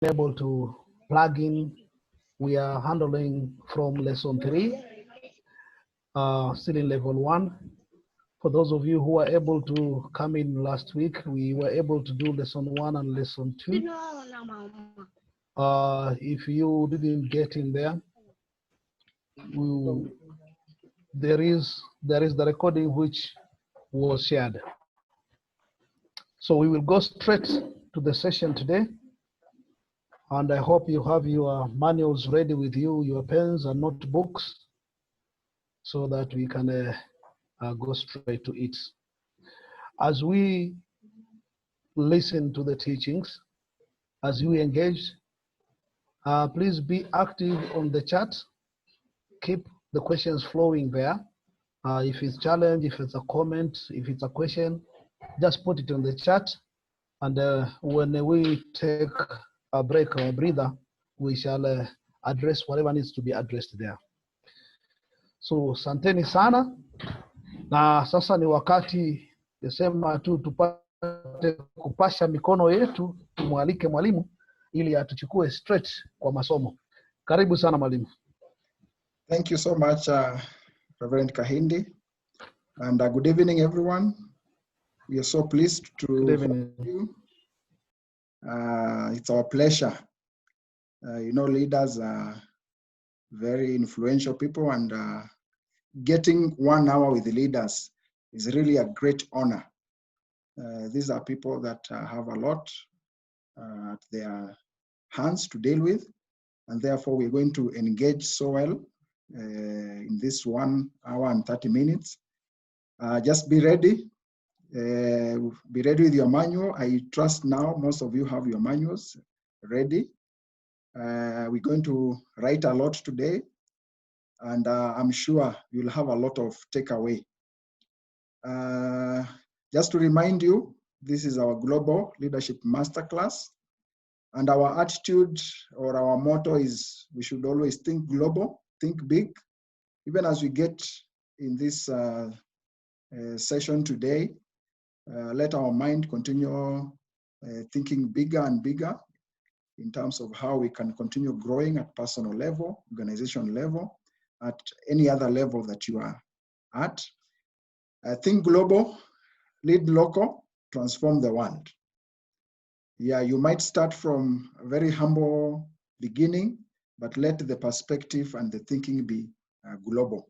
able to plug in. We are handling from lesson 3, still in level 1. For those of you who were able to come in last week, we were able to do lesson 1 and lesson 2. If you didn't get in there, there is the recording which was shared. So we will go straight to the session today. And I hope you have your manuals ready with you, your pens and notebooks, so that we can go straight to it. As we listen to the teachings, as you engage, please be active on the chat. Keep the questions flowing there. If it's a challenge, if it's a comment, if it's a question, just put it on the chat. And when we take a break or a breather, we shall address whatever needs to be addressed there. So santeni sana, na sasa ni wakati nisema tu tupate kupasha mikono yetu, tumwalike mwalimu ili atuchukue straight kwa masomo. Karibu sana mwalimu. Thank you so much, Reverend Kahindi, and good evening, everyone. We are so pleased to have you. It's our pleasure. You know, leaders are very influential people, and getting 1 hour with the leaders is really a great honor. These are people that have a lot at their hands to deal with, and therefore we're going to engage so well in this 1 hour and 30 minutes. Just be ready. Be ready with your manual. I trust now most of you have your manuals ready. We're going to write a lot today, and I'm sure you'll have a lot of takeaway. Just to remind you, this is our Global Leadership Masterclass, and our attitude or our motto is we should always think global, think big. Even as we get in this session today, let our mind continue thinking bigger and bigger in terms of how we can continue growing at personal level, organization level, at any other level that you are at. Think global, lead local, transform the world. Yeah, you might start from a very humble beginning, but let the perspective and the thinking be global,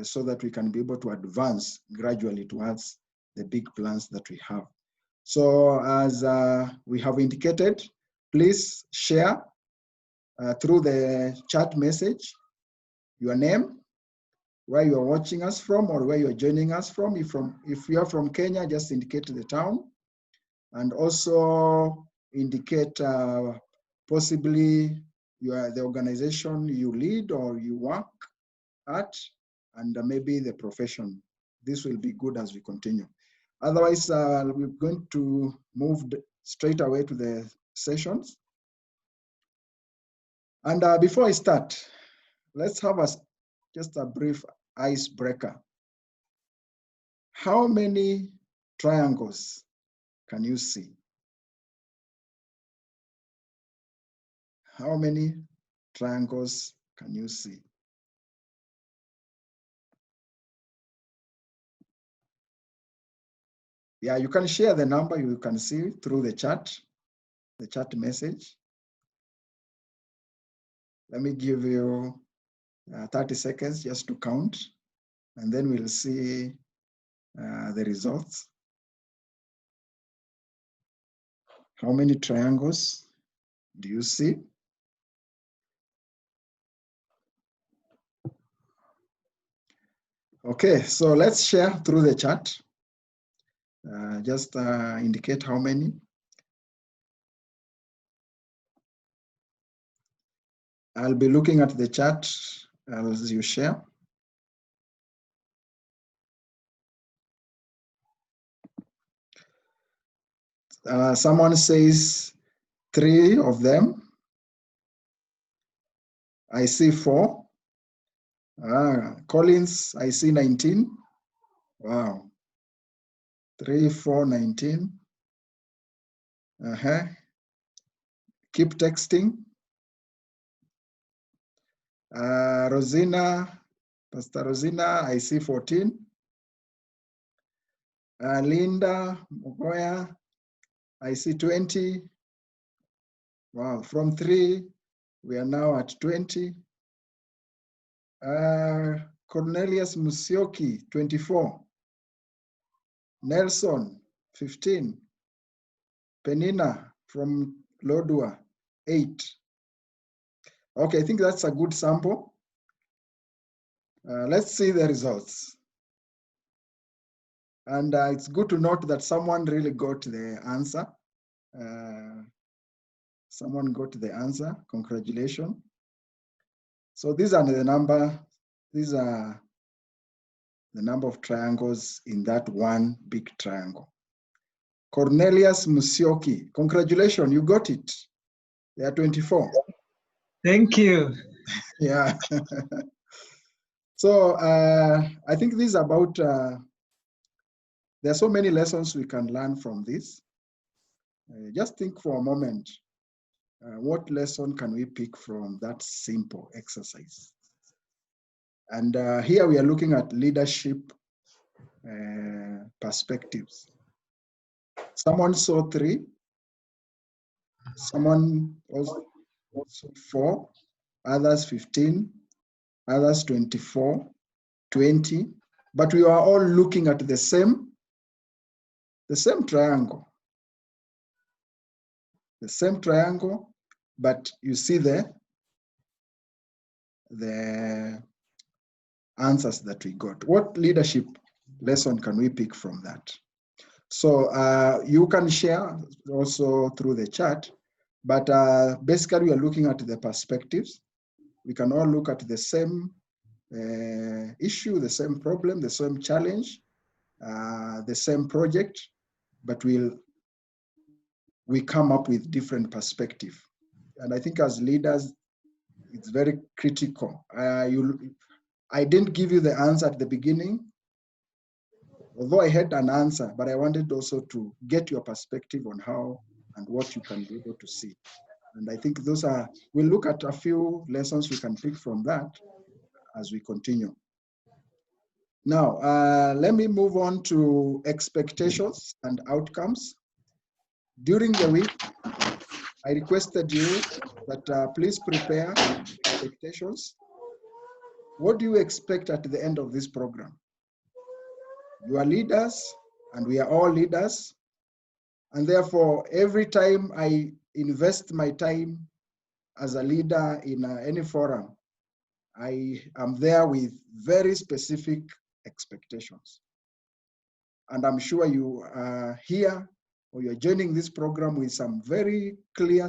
so that we can be able to advance gradually towards the big plans that we have. So as we have indicated, please share through the chat message your name, where you are watching us from or where you are joining us from. If you are from Kenya, just indicate the town, and also indicate possibly the organization you lead or you work at, and maybe the profession. This will be good as we continue. Otherwise, we're going to move straight away to the sessions. And before I start, let's have just a brief icebreaker. How many triangles can you see? How many triangles can you see? Yeah, you can share the number you can see through the chat message. Let me give you 30 seconds just to count, and then we'll see the results. How many triangles do you see? Okay, so let's share through the chat. Just indicate how many. I'll be looking at the chat as you share. Someone says 3 of them. I see 4. Collins, I see 19. Wow. 3, 4, 19. Keep texting. Rosina, Pastor Rosina, I see 14. Linda Mogoya, I see 20. Wow, from 3, we are now at 20. Cornelius Musioki, 24. Nelson, 15. Penina from Lodua, 8. Okay, I think that's a good sample. Let's see the results. And it's good to note that someone really got the answer. Someone got the answer. Congratulations. So these are the number of triangles in that one big triangle. Cornelius Musioki, congratulations, you got it. There are 24. Thank you. Yeah. So I think this is about, there are so many lessons we can learn from this. Just think for a moment, what lesson can we pick from that simple exercise? And here we are looking at leadership perspectives. Someone saw 3, someone also 4, others 15, others 24, 20, but we are all looking at the same triangle. The same triangle, but you see the answers that we got. What leadership lesson can we pick from that? So you can share also through the chat, but basically we are looking at the perspectives. We can all look at the same issue, the same problem, the same challenge, the same project, but we come up with different perspective. And I think as leaders, it's very critical. I didn't give you the answer at the beginning, although I had an answer, but I wanted also to get your perspective on how and what you can be able to see. And I think those are, we'll look at a few lessons we can pick from that as we continue. Now, let me move on to expectations and outcomes. During the week, I requested you that please prepare expectations. What do you expect at the end of this program? You are leaders, and we are all leaders. And therefore, every time I invest my time as a leader in any forum, I am there with very specific expectations. And I'm sure you are here or you're joining this program with some very clear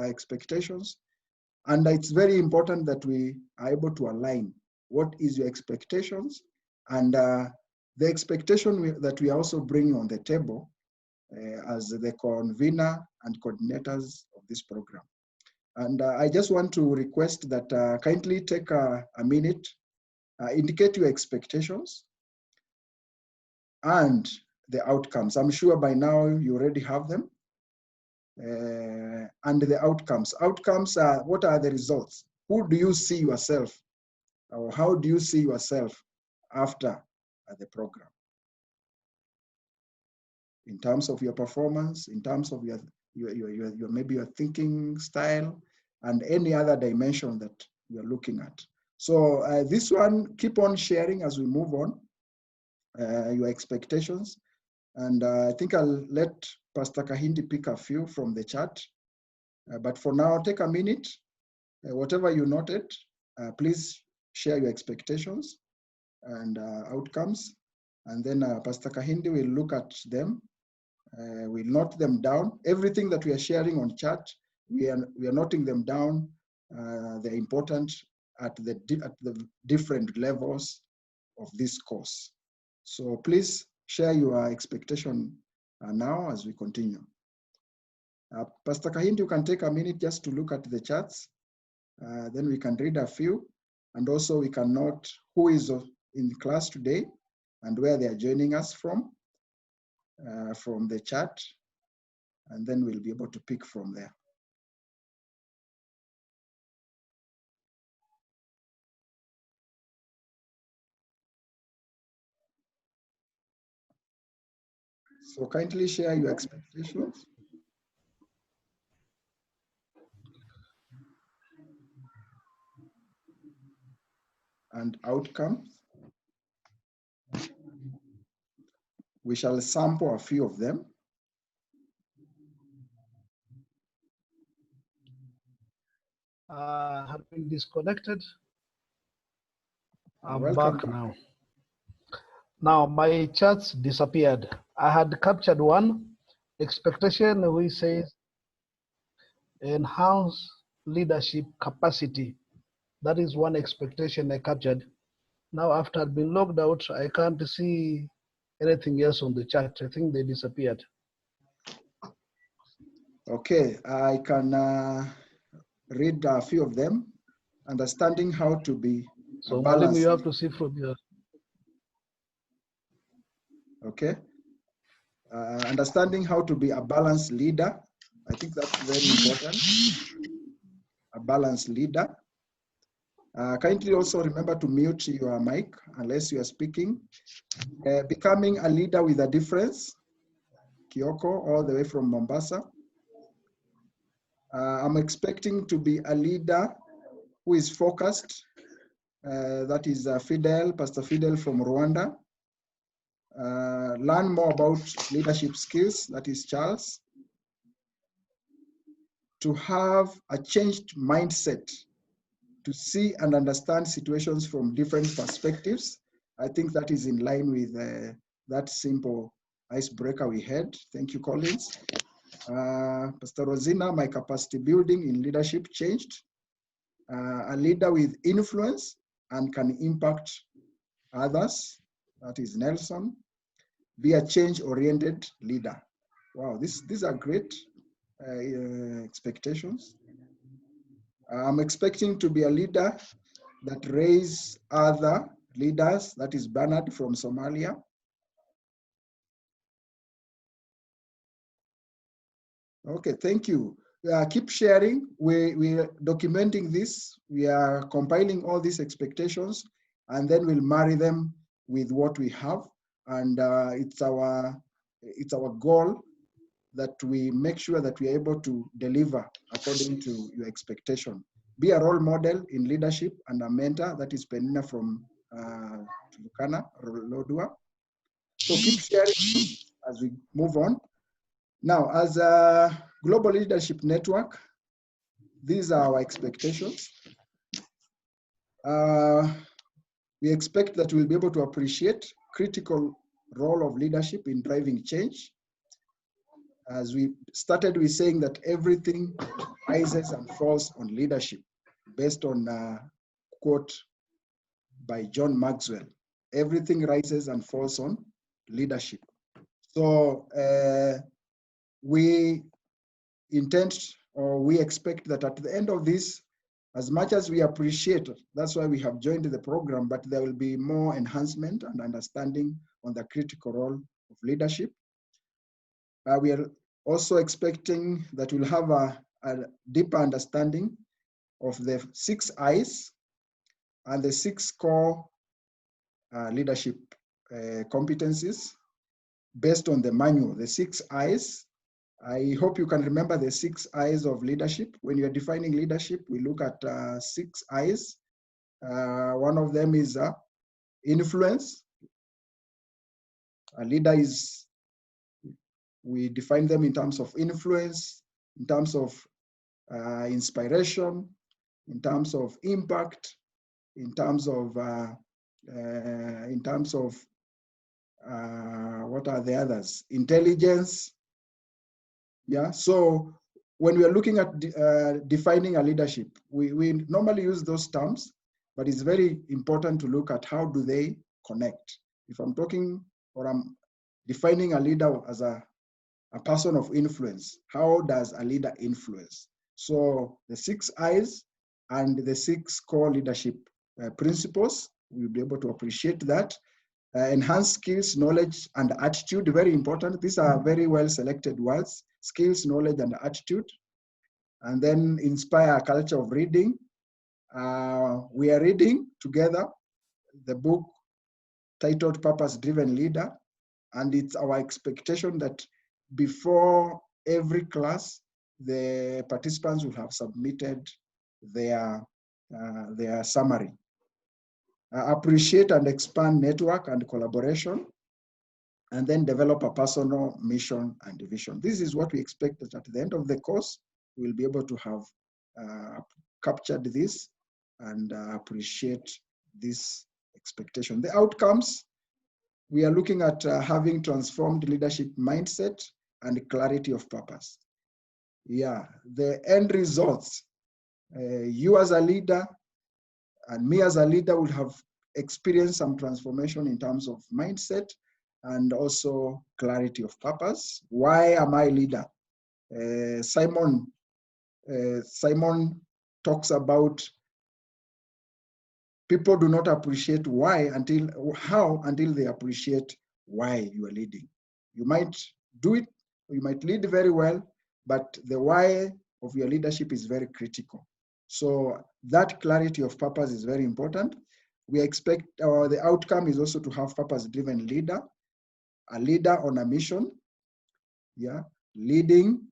expectations. And it's very important that we are able to align what is your expectations and the expectation that we are also bringing on the table as the convener and coordinators of this program. And I just want to request that kindly take a minute, indicate your expectations and the outcomes. I'm sure by now you already have them. And the outcomes. Outcomes are, what are the results? Who do you see yourself? Or how do you see yourself after the program? In terms of your performance, in terms of your maybe your thinking style, and any other dimension that you're looking at. So this one, keep on sharing as we move on, your expectations. And I think I'll let Pastor Kahindi pick a few from the chat. But for now, take a minute. Whatever you noted, please share your expectations and outcomes. And then Pastor Kahindi will look at them. We'll note them down. Everything that we are sharing on chat, we are noting them down. They're important at the different levels of this course. So please share your expectation now as we continue. Pastor Kahindi, you can take a minute just to look at the charts. Then we can read a few, and also we can note who is in class today and where they are joining us from the chat, and then we'll be able to pick from there. So kindly share your expectations and outcomes. We shall sample a few of them. Had been disconnected. I'm Welcome back now. Now my charts disappeared. I had captured one expectation which says enhance leadership capacity. That is one expectation I captured. Now after I've been logged out, I can't see anything else on the chart. I think they disappeared. Okay, I can read a few of them. Understanding how to be So a Malim, balanced. you have to see from here. Okay. Understanding how to be a balanced leader. I think that's very important. A balanced leader. Kindly also remember to mute your mic unless you are speaking. Becoming a leader with a difference. Kyoko, all the way from Mombasa. I'm expecting to be a leader who is focused. That is Fidel, Pastor Fidel from Rwanda. Learn more about leadership skills. That is Charles. To have a changed mindset, to see and understand situations from different perspectives. I think that is in line with that simple icebreaker we had. Thank you, Collins. Pastor Rosina, my capacity building in leadership changed. A leader with influence and can impact others. That is Nelson. Be a change-oriented leader. Wow, these are great expectations. I'm expecting to be a leader that raise other leaders. That is Bernard from Somalia. Okay, thank you. Keep sharing. We are documenting this. We are compiling all these expectations, and then we'll marry them with what we have. And it's our goal that we make sure that we are able to deliver according to your expectation. Be a role model in leadership and a mentor. That is Penina from Turkana, Lodua. So keep sharing as we move on. Now, as a global leadership network, these are our expectations. We expect that we'll be able to appreciate critical role of leadership in driving change. As we started with saying that everything rises and falls on leadership, based on a quote by John Maxwell. Everything rises and falls on leadership. So we intend, or we expect that at the end of this, as much as we appreciate, that's why we have joined the program, but there will be more enhancement and understanding on the critical role of leadership. We are also expecting that we'll have a deeper understanding of the 6 I's and the 6 core leadership competencies based on the manual, the 6 I's. I hope you can remember the 6 I's of leadership. When you're defining leadership, we look at 6 I's. One of them is influence. A leader is, we define them in terms of influence, in terms of inspiration, in terms of impact, in terms of what are the others? Intelligence. Yeah. So when we are looking at defining a leadership, we normally use those terms, but it's very important to look at how do they connect. If I'm talking or I'm defining a leader as a person of influence, how does a leader influence? So the 6 I's and the 6 core leadership principles, we'll be able to appreciate that. Enhance skills, knowledge, and attitude, very important. These are very well selected words, skills, knowledge, and attitude. And then inspire a culture of reading. We are reading together the book titled Purpose Driven Leader. And it's our expectation that before every class, the participants will have submitted their summary. Appreciate and expand network and collaboration, and then develop a personal mission and vision. This is what we expect, that at the end of the course, we'll be able to have captured this and appreciate this expectation. The outcomes, we are looking at having transformed leadership mindset and clarity of purpose. Yeah, the end results, you as a leader and me as a leader will have experienced some transformation in terms of mindset and also clarity of purpose. Why am I a leader? Simon talks about people do not appreciate how until they appreciate why you are leading. You might do it, you might lead very well, but the why of your leadership is very critical. So that clarity of purpose is very important. We expect the outcome is also to have purpose-driven leader, a leader on a mission, yeah, leading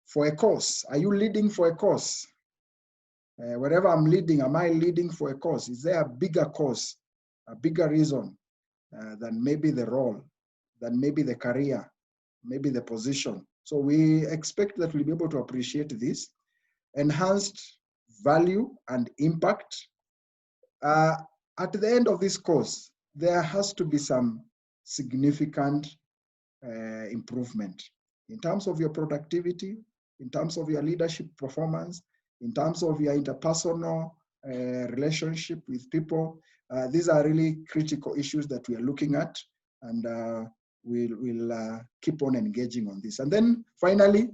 for a cause. Are you leading for a cause? Wherever I'm leading, am I leading for a cause? Is there a bigger cause, a bigger reason than maybe the role, than maybe the career, maybe the position? So we expect that we'll be able to appreciate this. Enhanced value and impact. At the end of this course, there has to be some significant improvement in terms of your productivity, in terms of your leadership performance, in terms of your interpersonal relationship with people. These are really critical issues that we are looking at, and we'll keep on engaging on this. And then finally,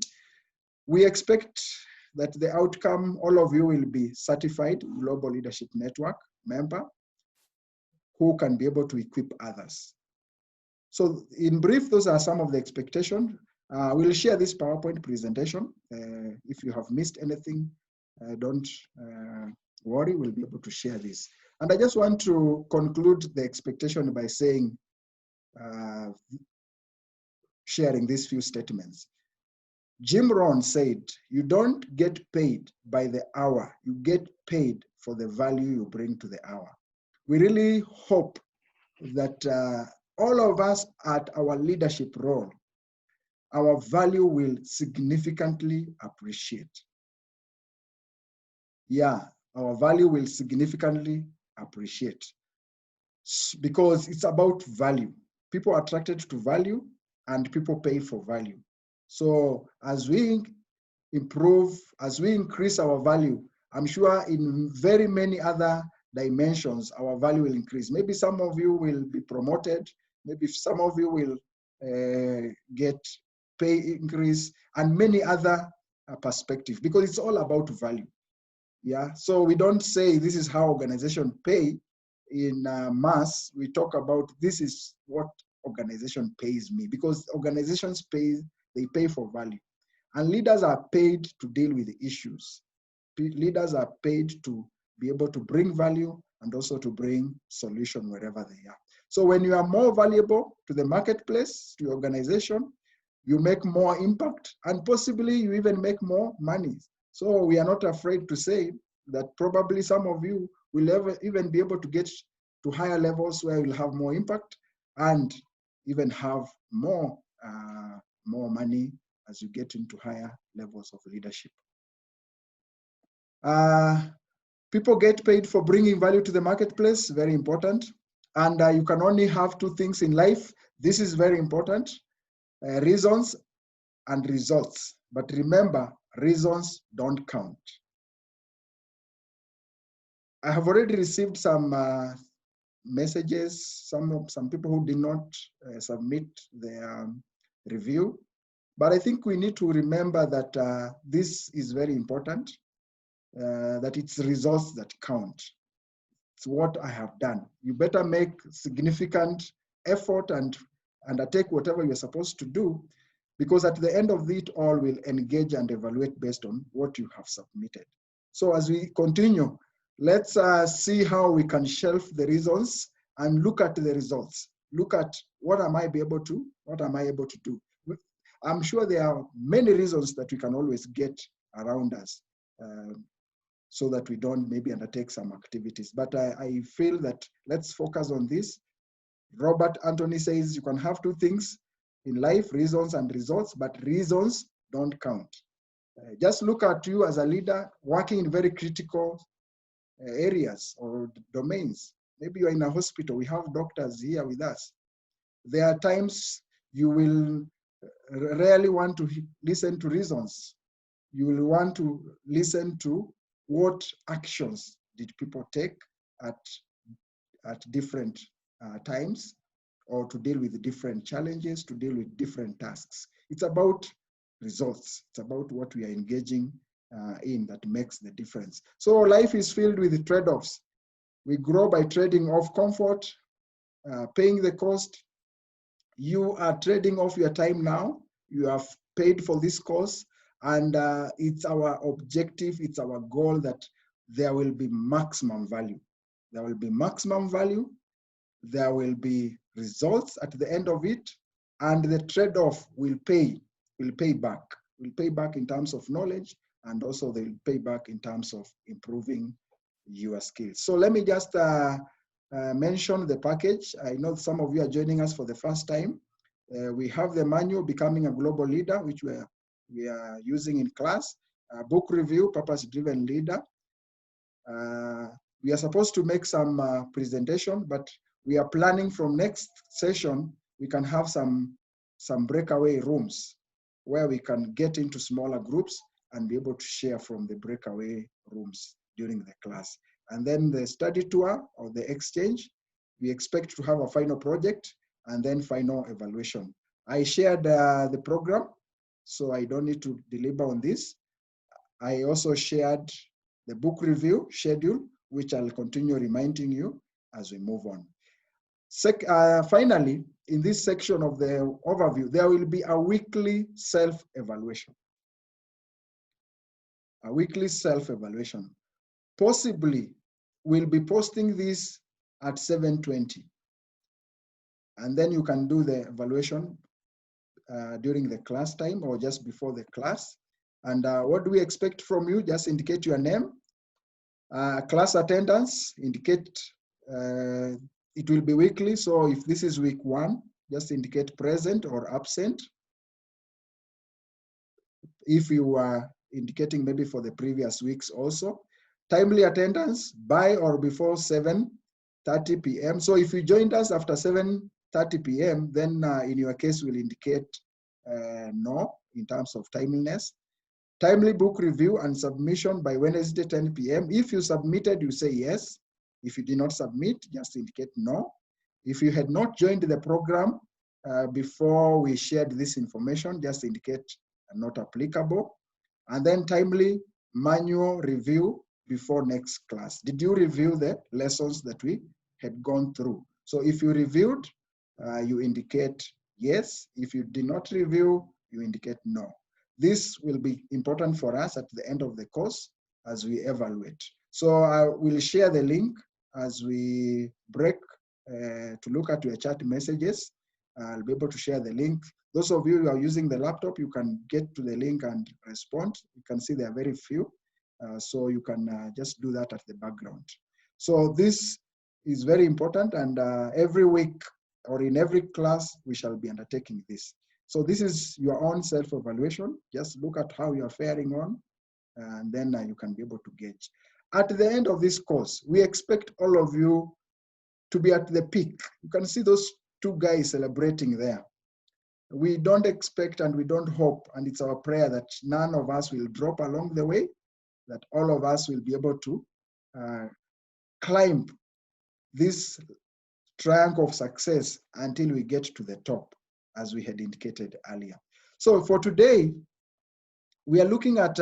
we expect that the outcome, all of you will be certified Global Leadership Network member who can be able to equip others. So in brief, those are some of the expectations. We'll share this PowerPoint presentation. If you have missed anything, don't worry, we'll be able to share this. And I just want to conclude the expectation by saying, sharing these few statements. Jim Rohn said, you don't get paid by the hour, you get paid for the value you bring to the hour. We really hope that all of us at our leadership role, our value will significantly appreciate. Yeah, our value will significantly appreciate because it's about value. People are attracted to value and people pay for value. So as we improve, as we increase our value, I'm sure in very many other dimensions, our value will increase. Maybe some of you will be promoted. Maybe some of you will get pay increase and many other perspectives, because it's all about value. Yeah, so we don't say this is how organization pay in mass. We talk about this is what organization pays me, because organizations they pay for value, and leaders are paid to deal with the issues. Leaders are paid to be able to bring value and also to bring solution wherever they are. So when you are more valuable to the marketplace, to your organization, you make more impact, and possibly you even make more money. So we are not afraid to say that probably some of you will even be able to get to higher levels where you'll have more impact and even have more money as you get into higher levels of leadership. People get paid for bringing value to the marketplace, very important. And you can only have two things in life. This is very important, reasons and results. But remember, reasons don't count. I have already received some messages, some people who did not submit their review. But I think we need to remember that this is very important, that it's results that count. It's what I have done. You better make significant effort and undertake whatever you're supposed to do, because at the end of it all, we'll engage and evaluate based on what you have submitted. So as we continue, let's see how we can shelf the reasons and look at the results. look at what am I able to do. I'm sure there are many reasons that we can always get around us so that we don't maybe undertake some activities. But I feel that let's focus on this. Robert Anthony says you can have two things in life, reasons and results, but reasons don't count. Just look at you as a leader working in very critical areas or domains. Maybe you're in a hospital. We have doctors here with us. There are times you will rarely want to listen to reasons. You will want to listen to what actions did people take at different times, or to deal with different challenges, to deal with different tasks. It's about results. It's about what we are engaging in that makes the difference. So life is filled with trade-offs. We grow by trading off comfort, paying the cost. You are trading off your time now. You have paid for this course, and it's our objective, it's our goal that there will be maximum value. There will be maximum value. There will be results at the end of it, and the trade-off will pay back. Will pay back in terms of knowledge, and also they'll pay back in terms of improving your skills. So let me just mention the package. I know some of you are joining us for the first time. We have the manual, Becoming a Global Leader, which we are using in class. Book review, Purpose-Driven Leader. We are supposed to make some presentation, but we are planning from next session, we can have some breakaway rooms where we can get into smaller groups and be able to share from the breakaway rooms during the class. And then the study tour or the exchange, we expect to have a final project and then final evaluation. I shared the program, so I don't need to deliver on this. I also shared the book review schedule, which I'll continue reminding you as we move on. Finally, in this section of the overview, there will be a weekly self-evaluation. A weekly self-evaluation. Possibly, we'll be posting this at 7:20. And then you can do the evaluation during the class time or just before the class. And what do we expect from you? Just indicate your name. Class attendance, indicate it will be weekly. So if this is week 1, just indicate present or absent. If you are indicating maybe for the previous weeks also. Timely attendance by or before 7:30 p.m. So if you joined us after 7:30 p.m., then in your case we'll indicate no in terms of timeliness. Timely book review and submission by Wednesday 10 p.m. If you submitted, you say yes. If you did not submit, just indicate no. If you had not joined the program before we shared this information, just indicate not applicable. And then timely manual review before next class. Did you review the lessons that we had gone through? So if you reviewed, you indicate yes. If you did not review, you indicate no. This will be important for us at the end of the course as we evaluate. So I will share the link as we break to look at your chat messages. I'll be able to share the link. Those of you who are using the laptop, you can get to the link and respond. You can see there are very few, so you can just do that at the background. So this is very important, and every week or in every class, we shall be undertaking this. So this is your own self-evaluation. Just look at how you are faring on, and then you can be able to gauge. At the end of this course, we expect all of you to be at the peak. You can see those two guys celebrating there. We don't expect and we don't hope, and it's our prayer that none of us will drop along the way, that all of us will be able to climb this triangle of success until we get to the top, as we had indicated earlier. So for today, we are looking at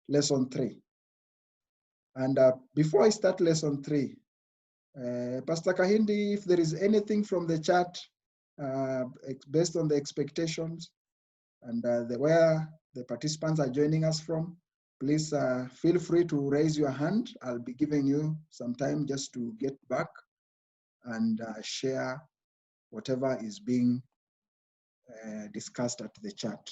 lesson 3. And before I start lesson 3, Pastor Kahindi, if there is anything from the chat based on the expectations and where the participants are joining us from, please feel free to raise your hand. I'll be giving you some time just to get back and share whatever is being discussed at the chat.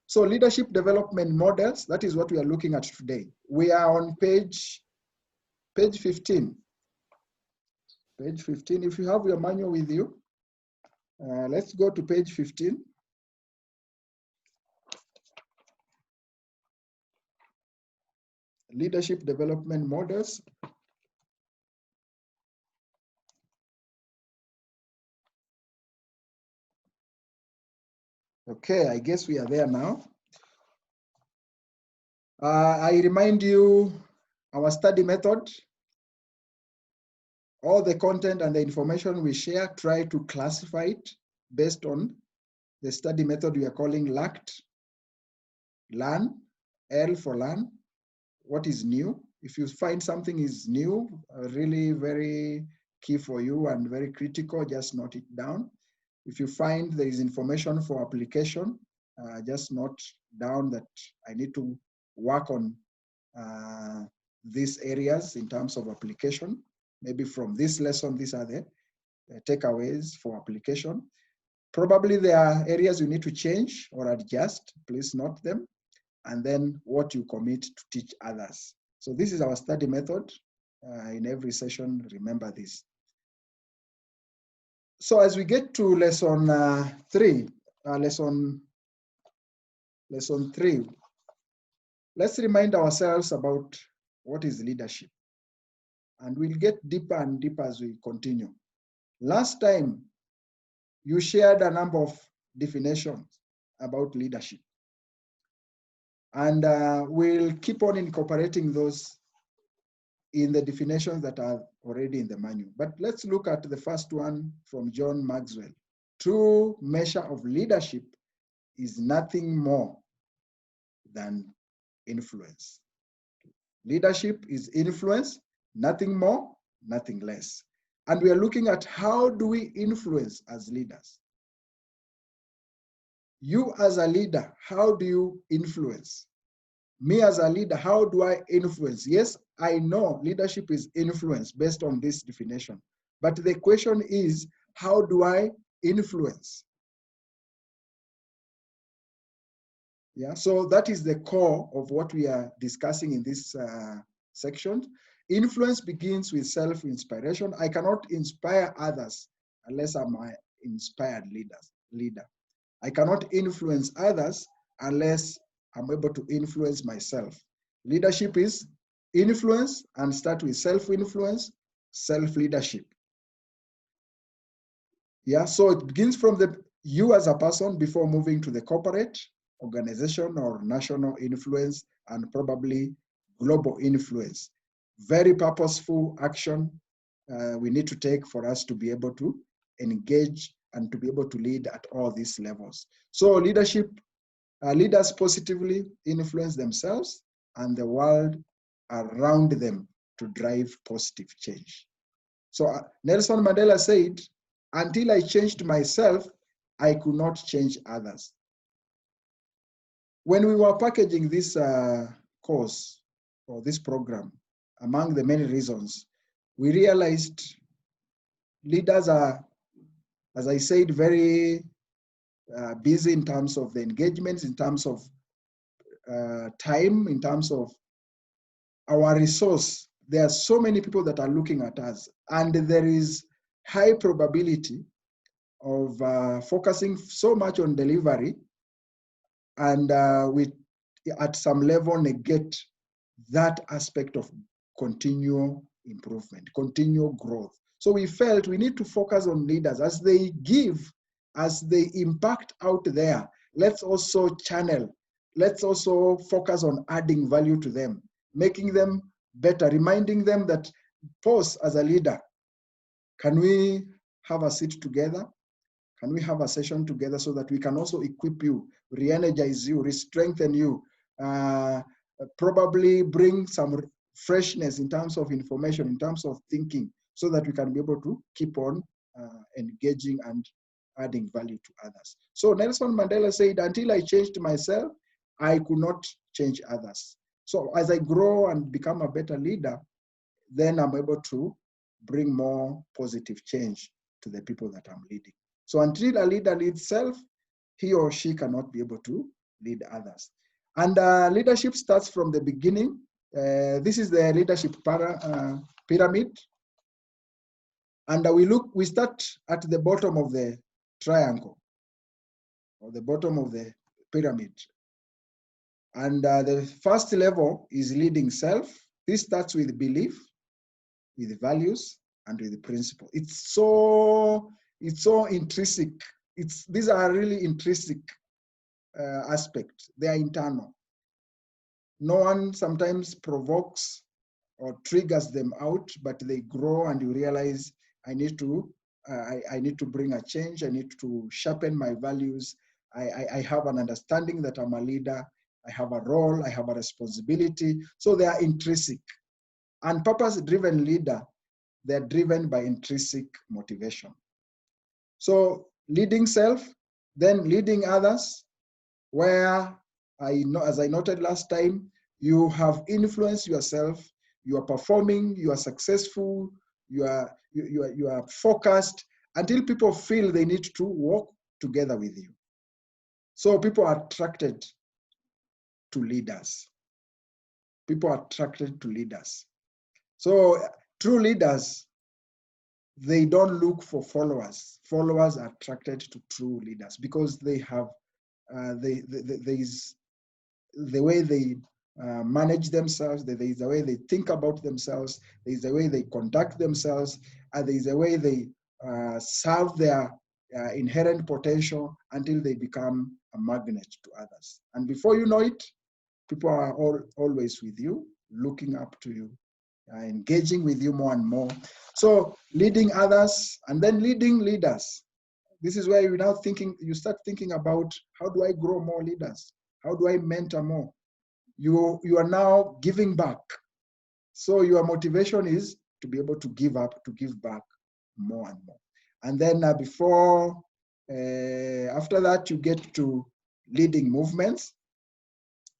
So leadership development models, that is what we are looking at today. We are on page 15. Page 15, if you have your manual with you, let's go to page 15. Leadership development models. Okay, I guess we are there now. I remind you our study method. All the content and the information we share, try to classify it based on the study method we are calling LACT. Learn, L for learn. What is new? If you find something is new, really very key for you and very critical, just note it down. If you find there is information for application, just note down that I need to work on these areas in terms of application. Maybe from this lesson, these are the takeaways for application. Probably there are areas you need to change or adjust, please note them. And then what you commit to teach others. So this is our study method. In every session, remember this. So as we get to lesson 3, lesson 3, let's remind ourselves about what is leadership. And we'll get deeper and deeper as we continue. Last time, you shared a number of definitions about leadership. And we'll keep on incorporating those in the definitions that are already in the manual. But let's look at the first one from John Maxwell. True measure of leadership is nothing more than influence. Leadership is influence, nothing more, nothing less. And we are looking at how do we influence as leaders. You as a leader, how do you influence? Me as a leader, how do I influence? Yes, I know leadership is influence based on this definition. But the question is, how do I influence? Yeah, so that is the core of what we are discussing in this section. Influence begins with self-inspiration. I cannot inspire others unless I'm an inspired leader. I cannot influence others unless I'm able to influence myself. Leadership is influence and start with self-influence, self-leadership. Yeah, so it begins from you as a person before moving to the corporate, organization or national influence, and probably global influence. Very purposeful action we need to take for us to be able to engage and to be able to lead at all these levels. So leadership, leaders positively influence themselves and the world around them to drive positive change. So Nelson Mandela said, until I changed myself, I could not change others. When we were packaging this course or this program, among the many reasons, we realized leaders are, as I said, very busy in terms of the engagements, in terms of time, in terms of our resource. There are so many people that are looking at us, and there is high probability of focusing so much on delivery and we at some level negate that aspect of continual improvement, continual growth. So we felt we need to focus on leaders as they give, as they impact out there. Let's also channel, let's also focus on adding value to them, making them better, reminding them that, pause as a leader, can we have a seat together? Can we have a session together so that we can also equip you, re-energize you, re-strengthen you, probably bring some freshness in terms of information, in terms of thinking, so that we can be able to keep on engaging and adding value to others. So Nelson Mandela said, until I changed myself, I could not change others. So as I grow and become a better leader, then I'm able to bring more positive change to the people that I'm leading. So until a leader leads self, he or she cannot be able to lead others. And leadership starts from the beginning. This is the leadership pyramid. And we start at the bottom of the triangle, or the bottom of the pyramid. And the first level is leading self. This starts with belief, with values, and with the principle. It's so intrinsic. These are really intrinsic aspects. They are internal. No one sometimes provokes or triggers them out, but they grow, and you realize I need to bring a change. I need to sharpen my values. I have an understanding that I'm a leader. I have a role. I have a responsibility. So they are intrinsic. And purpose-driven leader, they're driven by intrinsic motivation. So leading self, then leading others, where as I noted last time, you have influenced yourself, you are performing, you are successful, you are focused, until people feel they need to work together with you. So people are attracted to leaders. People are attracted to leaders. So true leaders, they don't look for followers. Followers are attracted to true leaders because they have there is the way they manage themselves, there is the way they think about themselves, there is the way they conduct themselves, and there is the way they serve their inherent potential until they become a magnet to others. And before you know it, people are always with you, looking up to you, engaging with you more and more. So leading others and then leading leaders. This is where you start thinking about, how do I grow more leaders? How do I mentor more? You are now giving back. So your motivation is to be able to give back more and more. And then after that, you get to leading movements.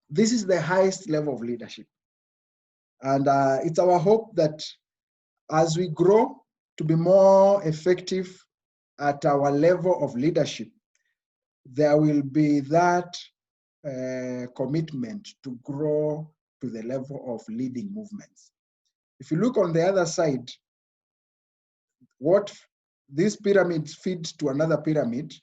This is the highest level of leadership. And it's our hope that as we grow to be more effective at our level of leadership, there will be that commitment to grow to the level of leading movements. If you look on the other side, what these pyramids feed to another pyramid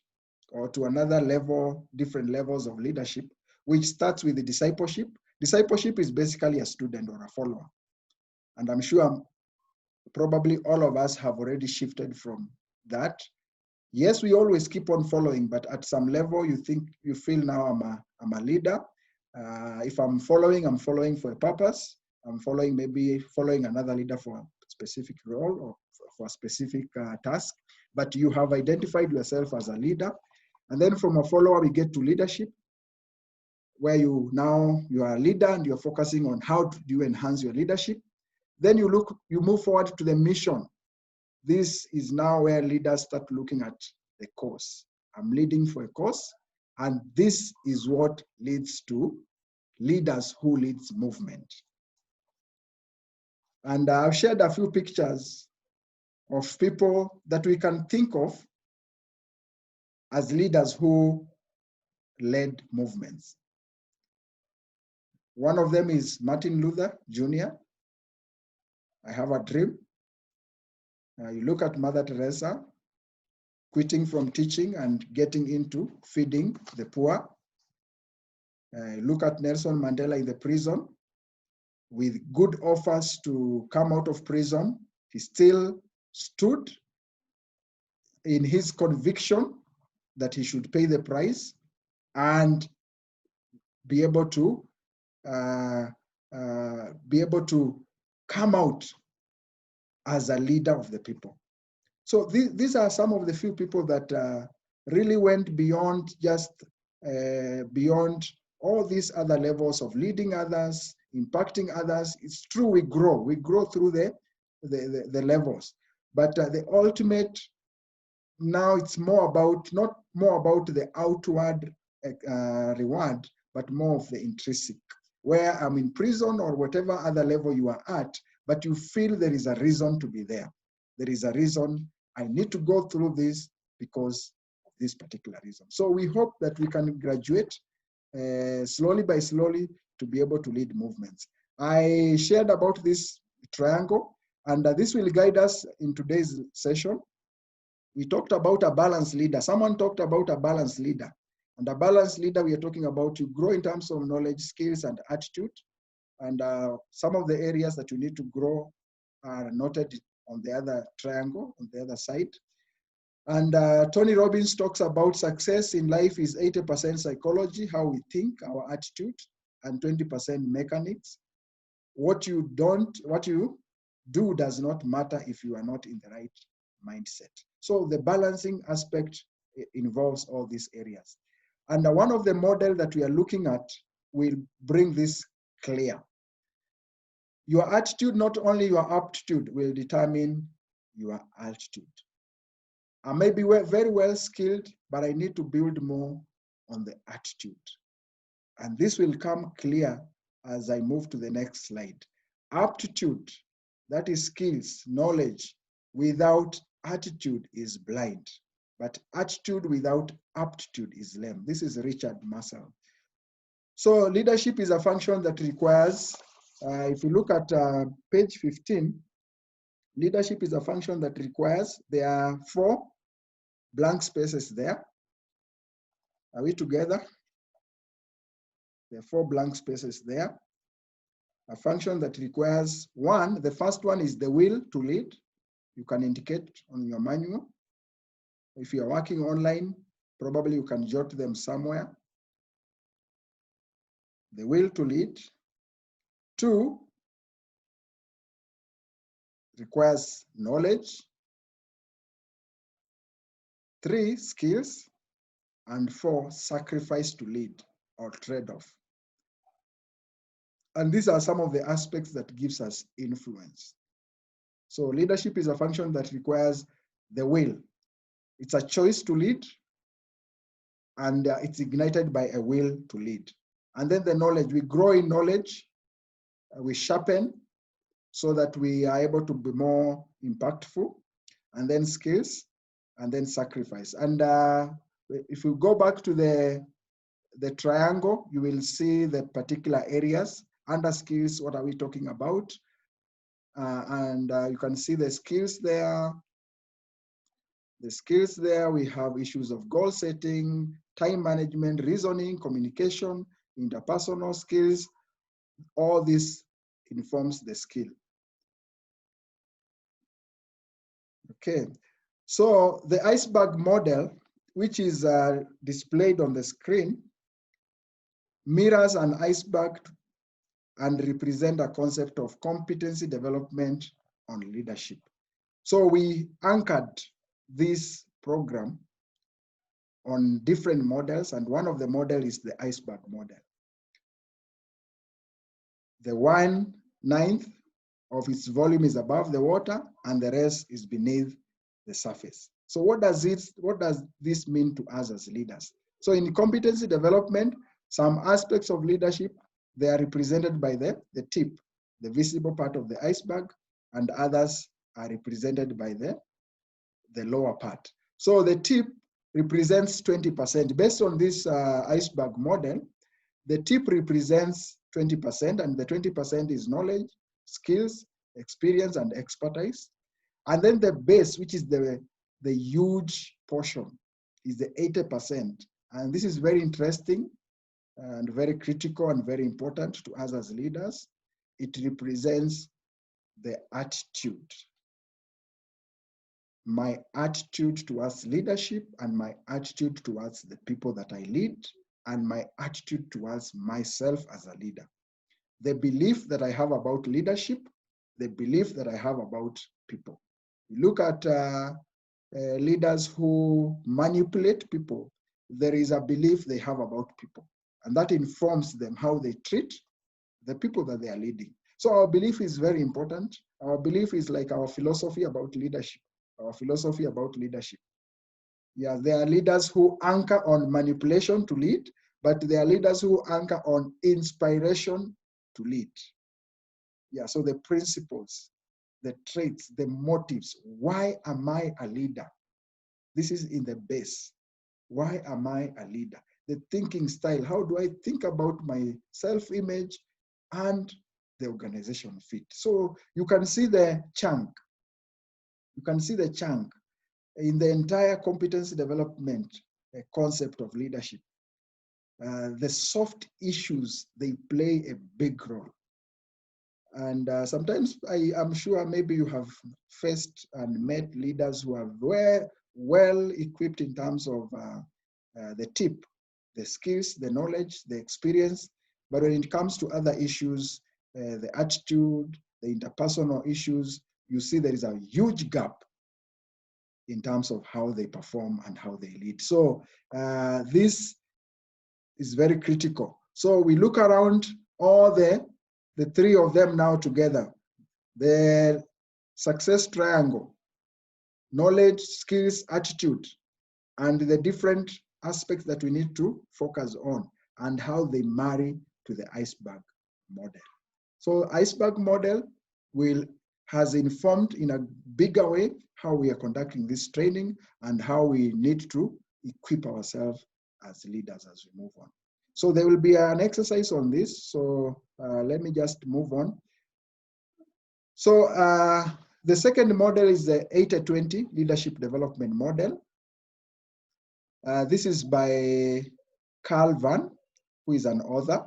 or to another level, different levels of leadership, which starts with the discipleship. Discipleship is basically a student or a follower. And I'm sure probably all of us have already shifted from that. Yes, we always keep on following, but at some level you feel now I'm a leader. If I'm following for a purpose. I'm maybe following another leader for a specific role or for a specific task, but you have identified yourself as a leader. And then from a follower, we get to leadership, where you are a leader and you're focusing on how do you enhance your leadership. Then you move forward to the mission. This is now where leaders start looking at the cause. I'm leading for a cause, and this is what leads to leaders who leads movement. And I've shared a few pictures of people that we can think of as leaders who led movements. One of them is Martin Luther Jr. I have a dream. You look at Mother Teresa, quitting from teaching and getting into feeding the poor. Look at Nelson Mandela in the prison. With good offers to come out of prison, he still stood in his conviction that he should pay the price and be able to come out as a leader of the people. So these are some of the few people that really went beyond beyond all these other levels of leading others, impacting others. It's true, we grow through the levels, but the ultimate, now it's not more about the outward reward, but more of the intrinsic, where I'm in prison or whatever other level you are at, but you feel there is a reason to be there. There is a reason I need to go through this because of this particular reason. So we hope that we can graduate slowly by slowly to be able to lead movements. I shared about this triangle, and this will guide us in today's session. We talked about a balanced leader. Someone talked about a balanced leader. And a balanced leader, we are talking about you grow in terms of knowledge, skills, and attitude. And some of the areas that you need to grow are noted on the other triangle, on the other side. And Tony Robbins talks about success in life is 80% psychology, how we think, our attitude, and 20% mechanics. What you do does not matter if you are not in the right mindset. So the balancing aspect involves all these areas. And one of the models that we are looking at will bring this clear. Your attitude, not only your aptitude, will determine your altitude. I may be very well skilled, but I need to build more on the attitude. And this will come clear as I move to the next slide. Aptitude, that is skills, knowledge, without attitude is blind. But attitude without aptitude is lame. This is Richard Marshall. So leadership is a function that requires, if you look at page 15, leadership is a function that requires, there are 4 blank spaces there. Are we together? There are 4 blank spaces there. A function that requires 1, the first one is the will to lead. You can indicate on your manual. If you're working online, probably you can jot them somewhere. The will to lead. 2 requires knowledge. 3, skills. And 4, sacrifice to lead or trade-off. And these are some of the aspects that gives us influence. So leadership is a function that requires the will. It's a choice to lead, and it's ignited by a will to lead. And then the knowledge, we grow in knowledge, we sharpen so that we are able to be more impactful, and then skills, and then sacrifice. And if we go back to the triangle, you will see the particular areas. Under skills, what are we talking about? And you can see the skills there. The skills there, we have issues of goal setting, time management, reasoning, communication, interpersonal skills. All this informs the skill. Okay, so the iceberg model, which is displayed on the screen, mirrors an iceberg and represent a concept of competency development on leadership. So we anchored this program on different models, and one of the models is the iceberg model. The 1/9 of its volume is above the water, and the rest is beneath the surface. So what does this mean to us as leaders? So in competency development, some aspects of leadership, they are represented by the tip, the visible part of the iceberg, and others are represented by the lower part. So the tip represents 20%. Based on this iceberg model, the tip represents 20%, and the 20% is knowledge, skills, experience, and expertise. And then the base, which is the huge portion, is the 80%. And this is very interesting and very critical and very important to us as leaders. It represents the attitude. My attitude towards leadership, and my attitude towards the people that I lead, and my attitude towards myself as a leader. The belief that I have about leadership, the belief that I have about people. You look at leaders who manipulate people, there is a belief they have about people, and that informs them how they treat the people that they are leading. So our belief is very important. Our belief is like our philosophy about leadership. Our philosophy about leadership. Yeah, there are leaders who anchor on manipulation to lead, but there are leaders who anchor on inspiration to lead. Yeah, so the principles the traits, the motives. Why am I a leader? This is in the base. Why am I a leader? The thinking style. How do I think about my self-image and the organization fit? So you can see the chunk. You can see the chunk in the entire competency development concept of leadership. The soft issues, they play a big role. And sometimes I'm sure maybe you have faced and met leaders who are well equipped in terms of the tip, the skills, the knowledge, the experience. But when it comes to other issues, the attitude, the interpersonal issues, you see there is a huge gap in terms of how they perform and how they lead. So this is very critical. So we look around all the three of them now together, the success triangle, knowledge, skills, attitude, and the different aspects that we need to focus on and how they marry to the iceberg model. So iceberg model has informed in a bigger way how we are conducting this training and how we need to equip ourselves as leaders as we move on. So there will be an exercise on this. So let me just move on. So the second model is the 80-20 leadership development model. This is by Carl Van, who is an author.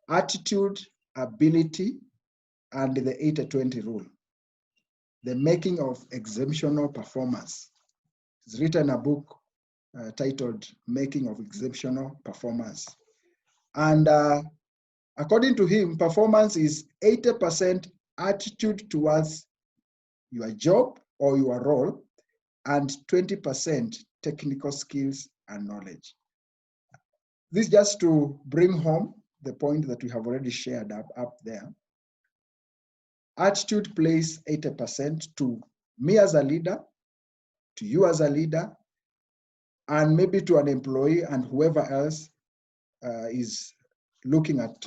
Attitude, ability, and the 80-20 rule. The making of exceptional performance. He's written a book titled Making of Exceptional Performance. And according to him, performance is 80% attitude towards your job or your role, and 20% technical skills and knowledge. This just to bring home the point that we have already shared up there. Attitude plays 80% to me as a leader, to you as a leader, and maybe to an employee and whoever else is looking at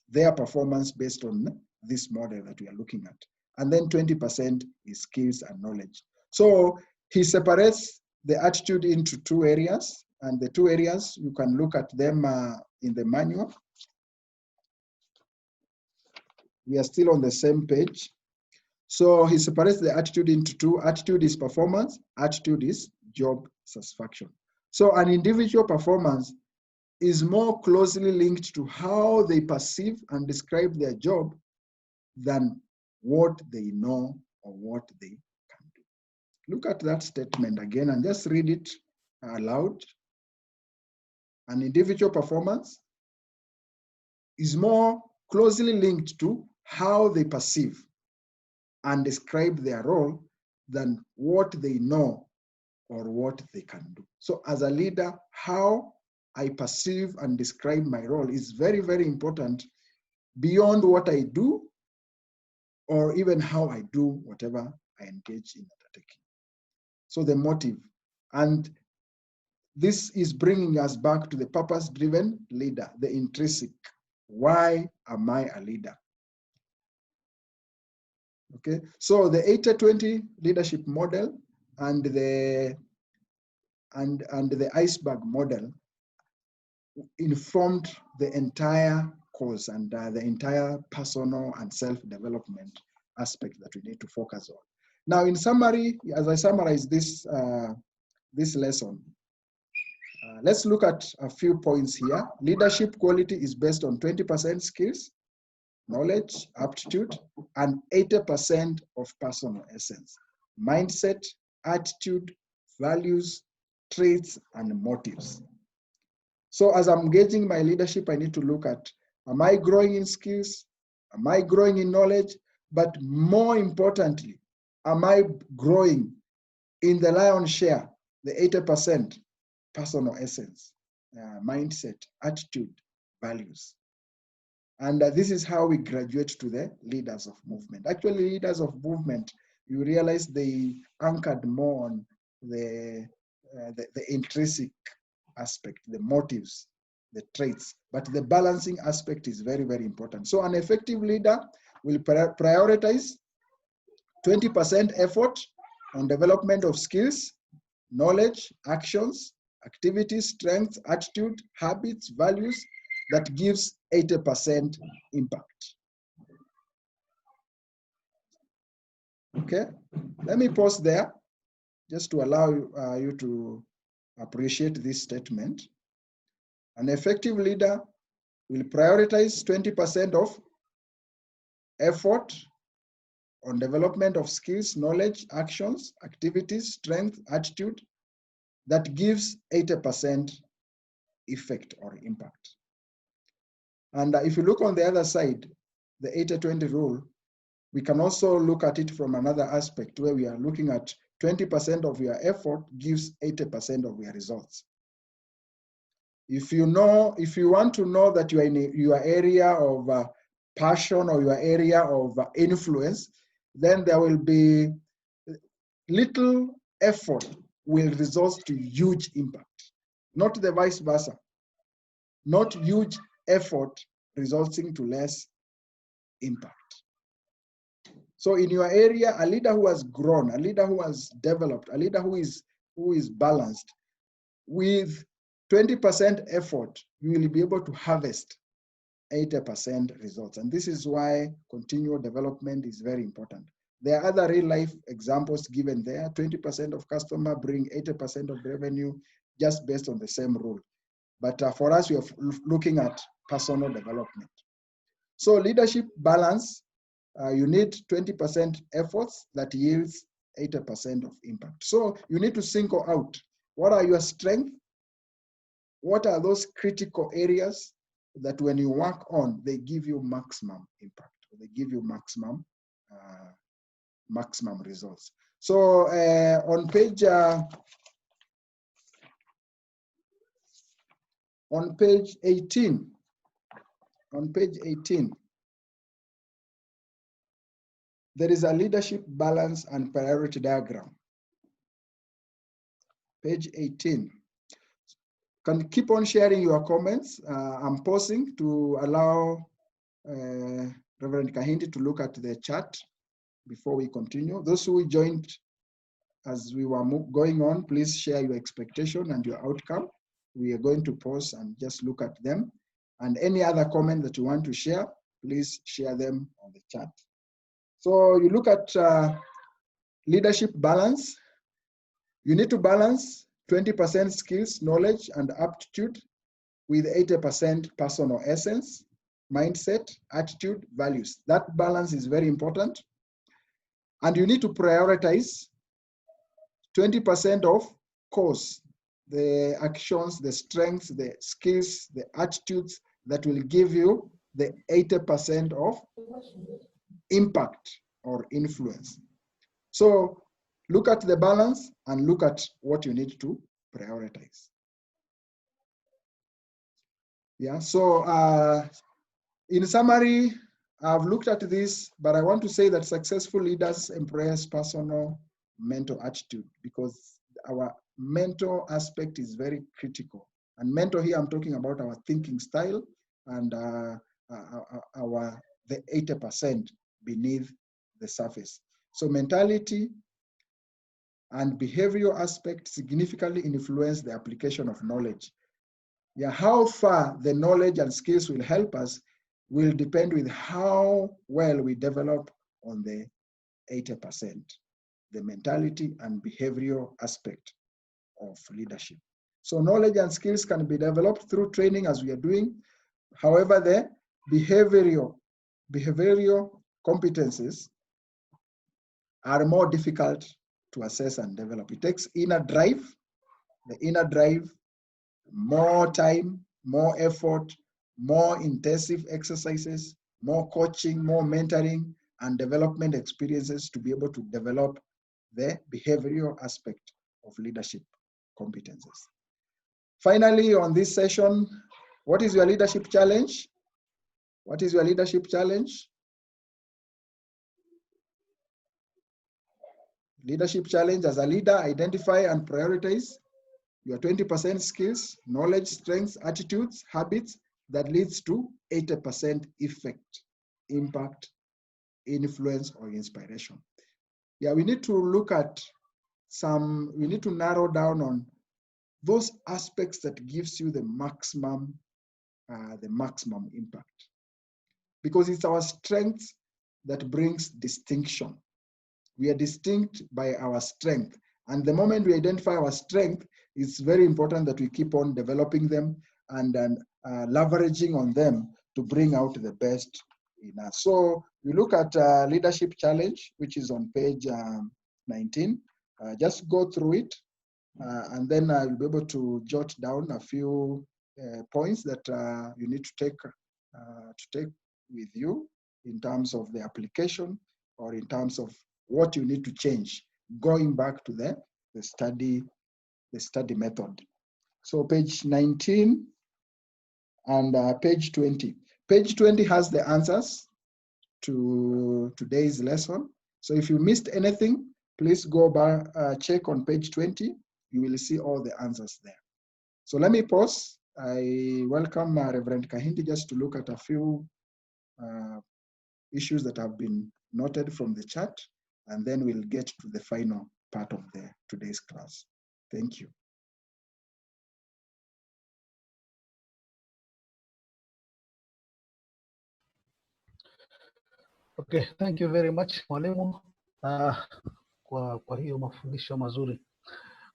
their performance based on this model that we are looking at. And then 20% is skills and knowledge. So he separates the attitude into two areas, and the two areas, you can look at them in the manual. We are still on the same page. So he separates the attitude into two. Attitude is performance, attitude is job satisfaction. So an individual performance is more closely linked to how they perceive and describe their job than what they know or what they can do. Look at that statement again and just read it aloud. An individual performance is more closely linked to how they perceive and describe their role than what they know or what they can do. So as a leader, how I perceive and describe my role is very, very important beyond what I do or even how I do whatever I engage in undertaking. So the motive. And this is bringing us back to the purpose-driven leader, the intrinsic. Why am I a leader? Okay, so the 80-20 leadership model and the iceberg model informed the entire course and the entire personal and self-development aspect that we need to focus on. Now, in summary, as I summarize this lesson, let's look at a few points here. Leadership quality is based on 20% skills, knowledge, aptitude, and 80% of personal essence. Mindset, attitude, values, traits, and motives. So as I'm gauging my leadership, I need to look at, am I growing in skills? Am I growing in knowledge? But more importantly, am I growing in the lion's share, the 80% personal essence, mindset, attitude, values? And this is how we graduate to the leaders of movement. Actually, leaders of movement, you realize they anchored more on the intrinsic aspect, the motives, the traits, but the balancing aspect is very, very important. So an effective leader will prioritize 20% effort on development of skills, knowledge, actions, activities, strengths, attitude, habits, values that gives 80% impact. Okay, let me pause there just to allow you to appreciate this statement. An effective leader will prioritize 20% of effort on development of skills, knowledge, actions, activities, strength, attitude that gives 80% effect or impact. And if you look on the other side, the 80-20 rule, we can also look at it from another aspect where we are looking at 20% of your effort gives 80% of your results. If you want to know that you are in your area of passion or your area of influence, then there will be little effort will result to huge impact, not the vice versa. Not huge effort resulting to less impact. So in your area, a leader who has grown, a leader who has developed, a leader who is balanced, with 20% effort, you will be able to harvest 80% results. And this is why continual development is very important. There are other real life examples given there. 20% of customer bring 80% of revenue just based on the same rule. But for us, we are looking at personal development. So leadership balance, you need 20% efforts that yields 80% of impact. So you need to single out what are your strengths, what are those critical areas that when you work on, they give you maximum impact, they give you maximum results. So on page 18, there is a leadership balance and priority diagram. Page 18. Can keep on sharing your comments. I'm pausing to allow Reverend Kahindi to look at the chat before we continue. Those who joined as we were going on, please share your expectation and your outcome. We are going to pause and just look at them. And any other comment that you want to share, please share them on the chat. So you look at leadership balance. You need to balance 20% skills, knowledge, and aptitude with 80% personal essence, mindset, attitude, values. That balance is very important. And you need to prioritize 20% of course, the actions, the strengths, the skills, the attitudes that will give you the 80% of impact or influence. So look at the balance and look at what you need to prioritize. Yeah, so in summary, I've looked at this, but I want to say that successful leaders embrace personal mental attitude because our mental aspect is very critical. And mental here, I'm talking about our thinking style and the 80% beneath the surface. So mentality and behavioral aspects significantly influence the application of knowledge. Yeah, how far the knowledge and skills will help us will depend with how well we develop on the 80%, the mentality and behavioral aspect of leadership. So knowledge and skills can be developed through training as we are doing. However, the behavioral competencies are more difficult to assess and develop. It takes inner drive, more time, more effort, more intensive exercises, more coaching, more mentoring, and development experiences to be able to develop the behavioral aspect of leadership competences. Finally, on this session, what is your leadership challenge? What is your leadership challenge? Leadership challenge: as a leader, identify and prioritize your 20% skills, knowledge, strengths, attitudes, habits that leads to 80% effect, impact, influence, or inspiration. Yeah, we need to look at we need to narrow down on those aspects that gives you the maximum impact. Because it's our strength that brings distinction. We are distinct by our strength. And the moment we identify our strength, it's very important that we keep on developing them and then leveraging on them to bring out the best in us. So we look at leadership challenge, which is on page 19. Just go through it, and then you'll be able to jot down a few points that you need to take with you in terms of the application or in terms of what you need to change, going back to the study method. So page 19 and page 20. Page 20 has the answers to today's lesson. So if you missed anything, please go back, check on page 20. You will see all the answers there. So let me pause. I welcome Reverend Kahindi just to look at a few issues that have been noted from the chat, and then we'll get to the final part of today's class. Thank you. Okay, thank you very much, Mwalimu, kwa hiyo mafundisho mazuri.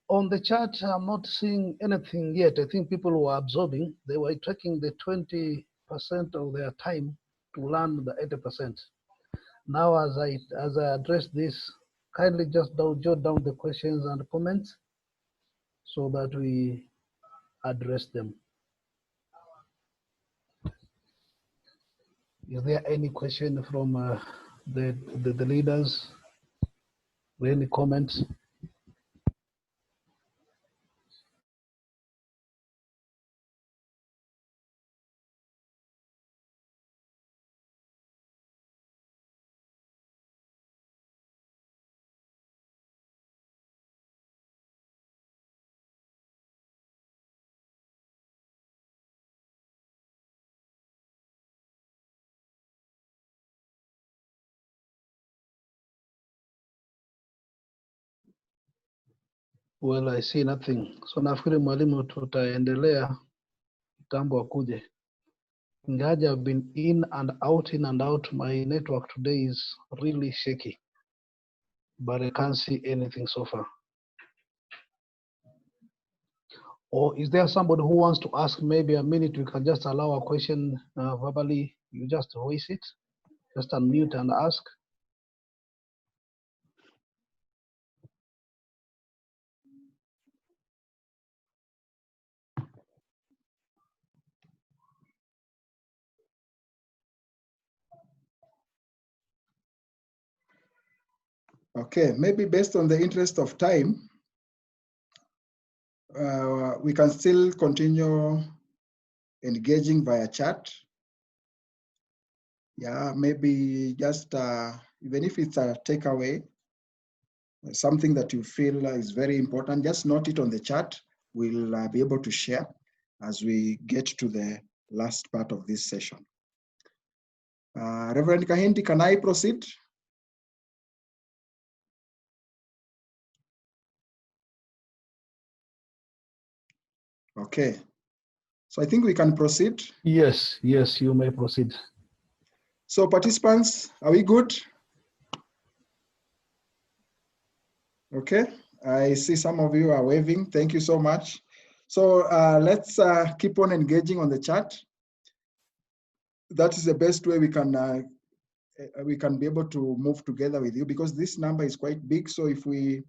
On the chat, I'm not seeing anything yet. I think people were absorbing. They were taking the 20% of their time to learn the 80%. Now, as I address this, kindly just jot down the questions and comments so that we address them. Is there any question from the leaders? Any comments? Well, I see nothing. So nafikiri mwalimu tutaendelea kitambo akuje. Ingawaje I've been in and out. My network today is really shaky, but I can't see anything so far. Or is there somebody who wants to ask maybe a minute? We can just allow a question verbally. You just voice it, just unmute and ask. Okay, maybe based on the interest of time, we can still continue engaging via chat. Yeah, maybe just even if it's a takeaway, something that you feel is very important, just note it on the chat. We'll be able to share as we get to the last part of this session. Reverend Kahindi, can I proceed? Okay, so I think we can proceed. Yes, you may proceed. So participants, are we good? Okay, I see some of you are waving. Thank you so much. So let's keep on engaging on the chat. That is the best way we can be able to move together with you, because this number is quite big. So if we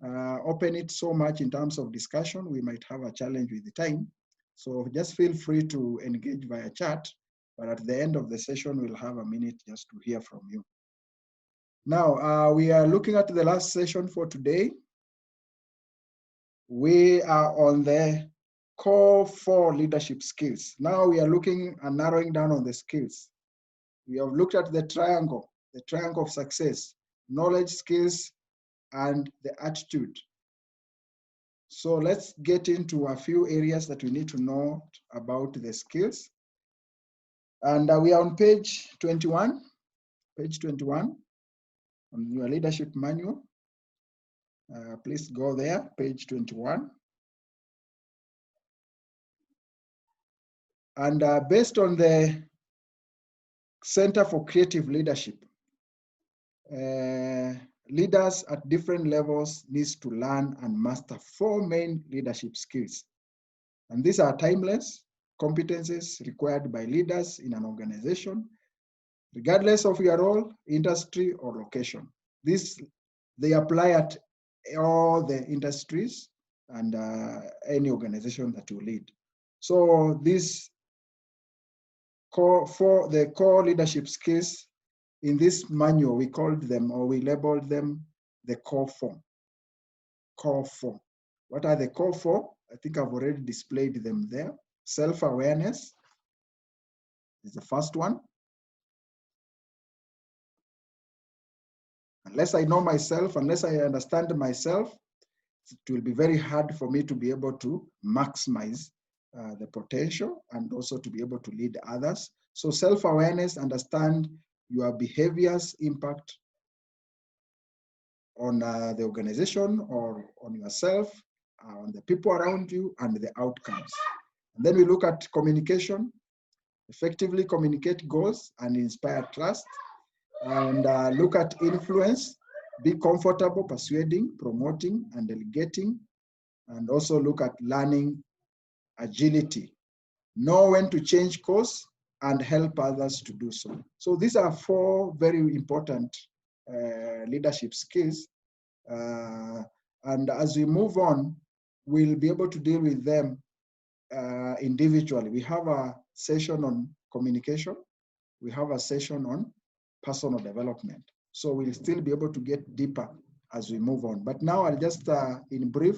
open it so much in terms of discussion, we might have a challenge with the time. So just feel free to engage via chat, but at the end of the session, we'll have a minute just to hear from you. Now, we are looking at the last session for today. We are on the core 4 leadership skills. Now we are looking and narrowing down on the skills. We have looked at the triangle of success: knowledge, skills, and the attitude. So let's get into a few areas that we need to know about the skills. And we are on page 21. Page 21. on your leadership manual. Please go there, page 21. And based on the Center for Creative Leadership, leaders at different levels needs to learn and master 4 main leadership skills. And these are timeless competencies required by leaders in an organization, regardless of your role, industry, or location. They apply at all the industries and any organization that you lead. So these the core leadership skills in this manual, we called them, or we labeled them, the core 4. Core 4. What are the core 4? I think I've already displayed them there. Self-awareness is the first one. Unless I know myself, unless I understand myself, it will be very hard for me to be able to maximize the potential and also to be able to lead others. So self-awareness, understand your behavior's impact on the organization or on yourself, on the people around you, and the outcomes. And then we look at communication, effectively communicate goals and inspire trust, and look at influence, be comfortable persuading, promoting, and delegating, and also look at learning agility, know when to change course and help others to do so. So these are 4 very important leadership skills. And as we move on, we'll be able to deal with them individually. We have a session on communication. We have a session on personal development. So we'll still be able to get deeper as we move on. But now I'll just, in brief,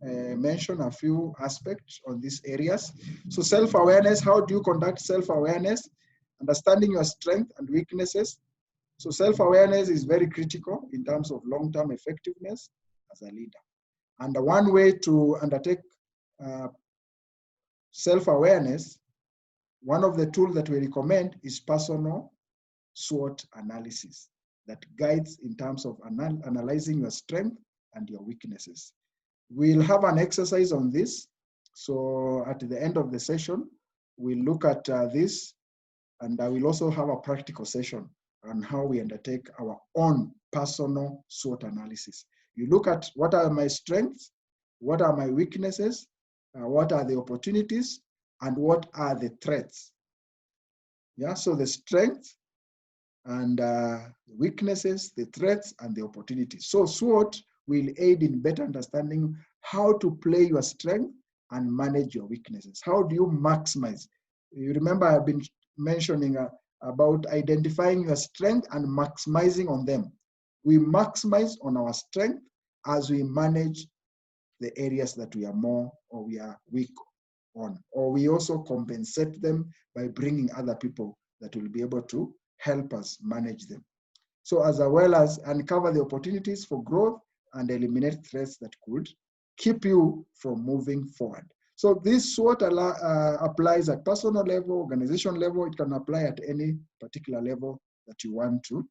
mention a few aspects on these areas. So self-awareness, how do you conduct self-awareness? Understanding your strengths and weaknesses. So self-awareness is very critical in terms of long-term effectiveness as a leader. And one way to undertake self-awareness, one of the tools that we recommend is personal SWOT analysis that guides in terms of analyzing your strength and your weaknesses. We'll have an exercise on this. So at the end of the session, we'll look at this, and I will also have a practical session on how we undertake our own personal SWOT analysis. You look at what are my strengths, what are my weaknesses, what are the opportunities, and what are the threats. Yeah, so the strengths and weaknesses, the threats, and the opportunities. So SWOT will aid in better understanding how to play your strength and manage your weaknesses. How do you maximize? You remember I've been mentioning about identifying your strength and maximizing on them. We maximize on our strength as we manage the areas that we are more or we are weak on, or we also compensate them by bringing other people that will be able to help us manage them. So as well as uncover the opportunities for growth and eliminate threats that could keep you from moving forward. So this SWOT applies at personal level, organization level. It can apply at any particular level that you want to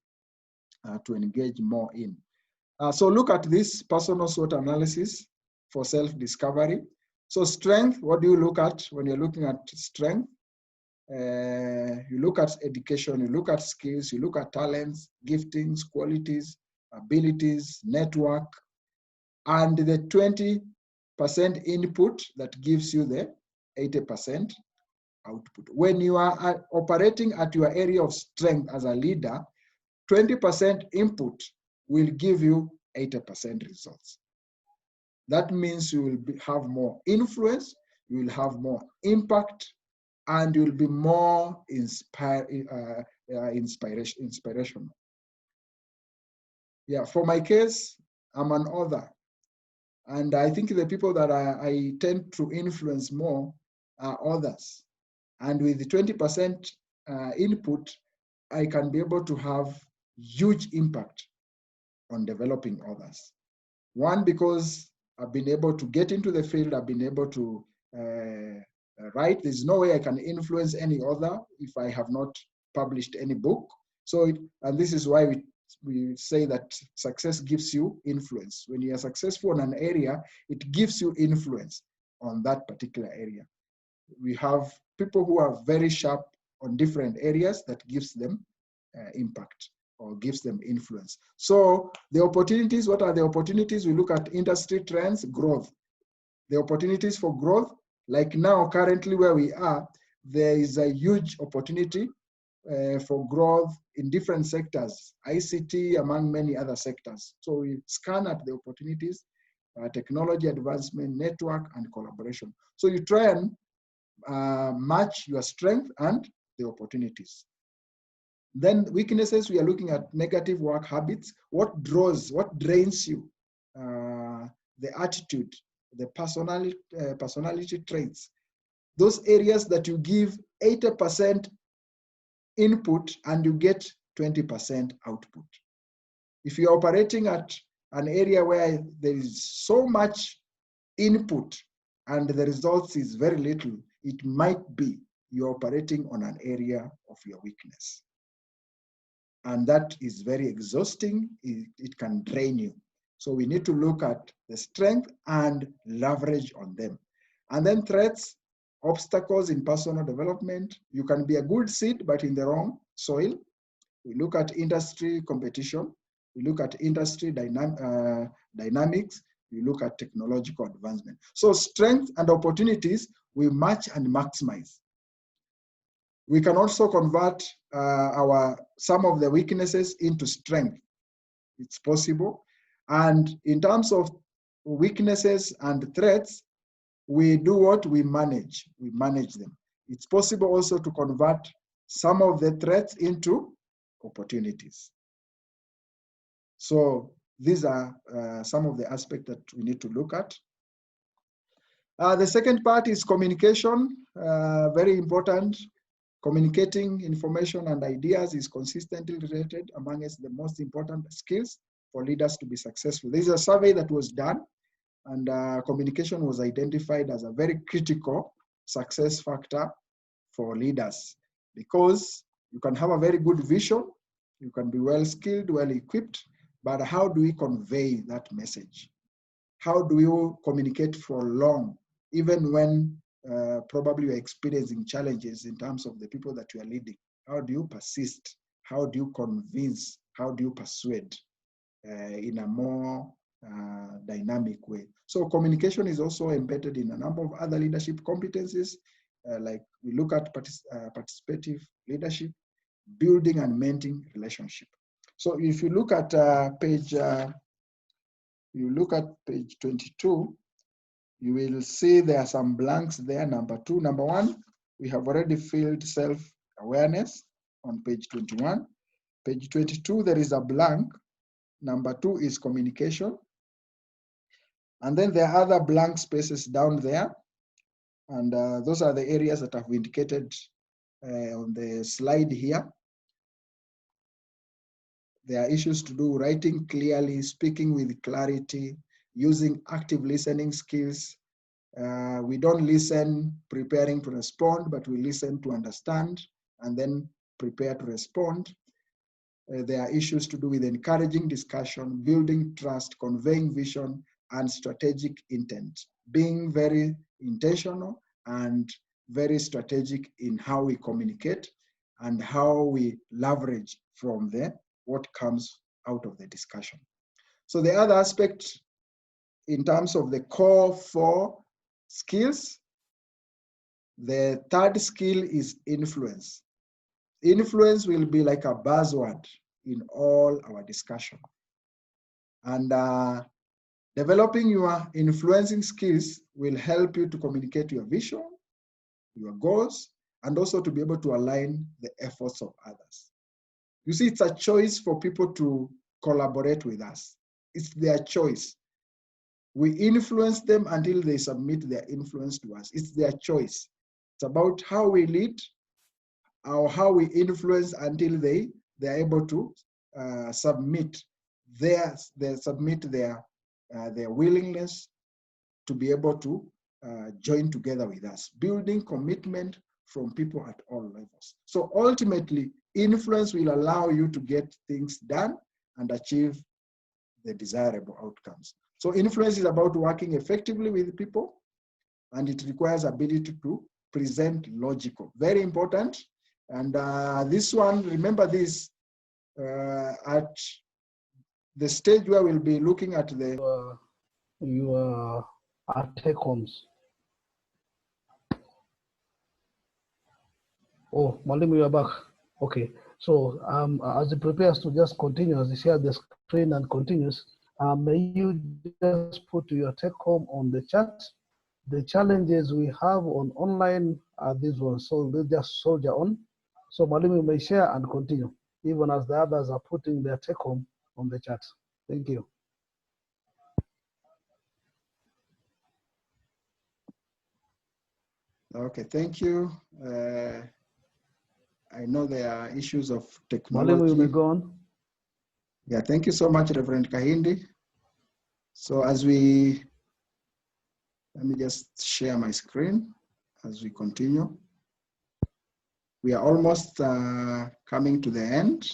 engage more in. So look at this personal SWOT analysis for self-discovery. So strength, what do you look at when you're looking at strength? You look at education, you look at skills, you look at talents, giftings, qualities, abilities, network, and the 20% input that gives you the 80% output. When you are operating at your area of strength as a leader, 20% input will give you 80% results. That means you will have more influence, you will have more impact, and you will be more inspirational. Yeah, for my case, I'm an author. And I think the people that I tend to influence more are others. And with the 20% input, I can be able to have huge impact on developing others. One, because I've been able to get into the field, I've been able to write. There's no way I can influence any other if I have not published any book. So, and this is why we we say that success gives you influence. When you are successful in an area, it gives you influence on that particular area. We have people who are very sharp on different areas that gives them impact or gives them influence. So the opportunities, what are the opportunities? We look at industry trends, growth. The opportunities for growth, like now currently where we are, there is a huge opportunity for growth in different sectors, ICT among many other sectors. So we scan at the opportunities, technology advancement, network, and collaboration. So you try and match your strength and the opportunities. Then weaknesses, we are looking at negative work habits. What drains you? The attitude, the personality traits. Those areas that you give 80% input and you get 20% output. If you're operating at an area where there is so much input and the results is very little, it might be you're operating on an area of your weakness. And that is very exhausting. It can drain you. So we need to look at the strength and leverage on them. And then threats, obstacles in personal development. You can be a good seed, but in the wrong soil. We look at industry competition. We look at industry dynamics. We look at technological advancement. So strength and opportunities, we match and maximize. We can also convert some of the weaknesses into strength. It's possible. And in terms of weaknesses and threats, we do what? We manage them. It's possible also to convert some of the threats into opportunities. So these are some of the aspects that we need to look at. The second part is communication, very important. Communicating information and ideas is consistently rated amongst the most important skills for leaders to be successful. There is a survey that was done, and communication was identified as a very critical success factor for leaders, because you can have a very good vision, you can be well skilled, well equipped, but how do we convey that message? How do you communicate for long, even when probably you're experiencing challenges in terms of the people that you are leading? How do you persist? How do you convince? How do you persuade in a more dynamic way? So communication is also embedded in a number of other leadership competencies, like we look at participative leadership, building and mending relationship. So if you look at page 22, you will see there are some blanks there. Number 2, number 1, we have already filled self-awareness on page 21. Page 22, there is a blank. Number 2 is communication. And then there are other blank spaces down there. And those are the areas that I've indicated on the slide here. There are issues to do writing clearly, speaking with clarity, using active listening skills. We don't listen preparing to respond, but we listen to understand and then prepare to respond. There are issues to do with encouraging discussion, building trust, conveying vision, and strategic intent, being very intentional and very strategic in how we communicate and how we leverage from what comes out of the discussion. So the other aspect in terms of the core 4 skills, the third skill is influence. Influence will be like a buzzword in all our discussion. And developing your influencing skills will help you to communicate your vision, your goals, and also to be able to align the efforts of others. You see, it's a choice for people to collaborate with us. It's their choice. We influence them until they submit their influence to us. It's their choice. It's about how we lead or how we influence until they're able to submit their willingness to be able to join together with us, building commitment from people at all levels. So ultimately, influence will allow you to get things done and achieve the desirable outcomes. So influence is about working effectively with people, and it requires ability to present logical. Very important. And this one, remember this, at the stage where we'll be looking at the your take homes. Oh, Mwalimu, you are back. Okay. So as he prepares to just continue, as he shares the screen and continues, may you just put your take home on the chat. The challenges we have on online are these ones. So they just soldier on. So Mwalimu may share and continue, even as the others are putting their take home on the chat. Thank you. Okay, thank you. I know there are issues of technology. Mwalimu, you may go on. Yeah, thank you so much, Reverend Kahindi. So as we, let me just share my screen as we continue. We are almost coming to the end.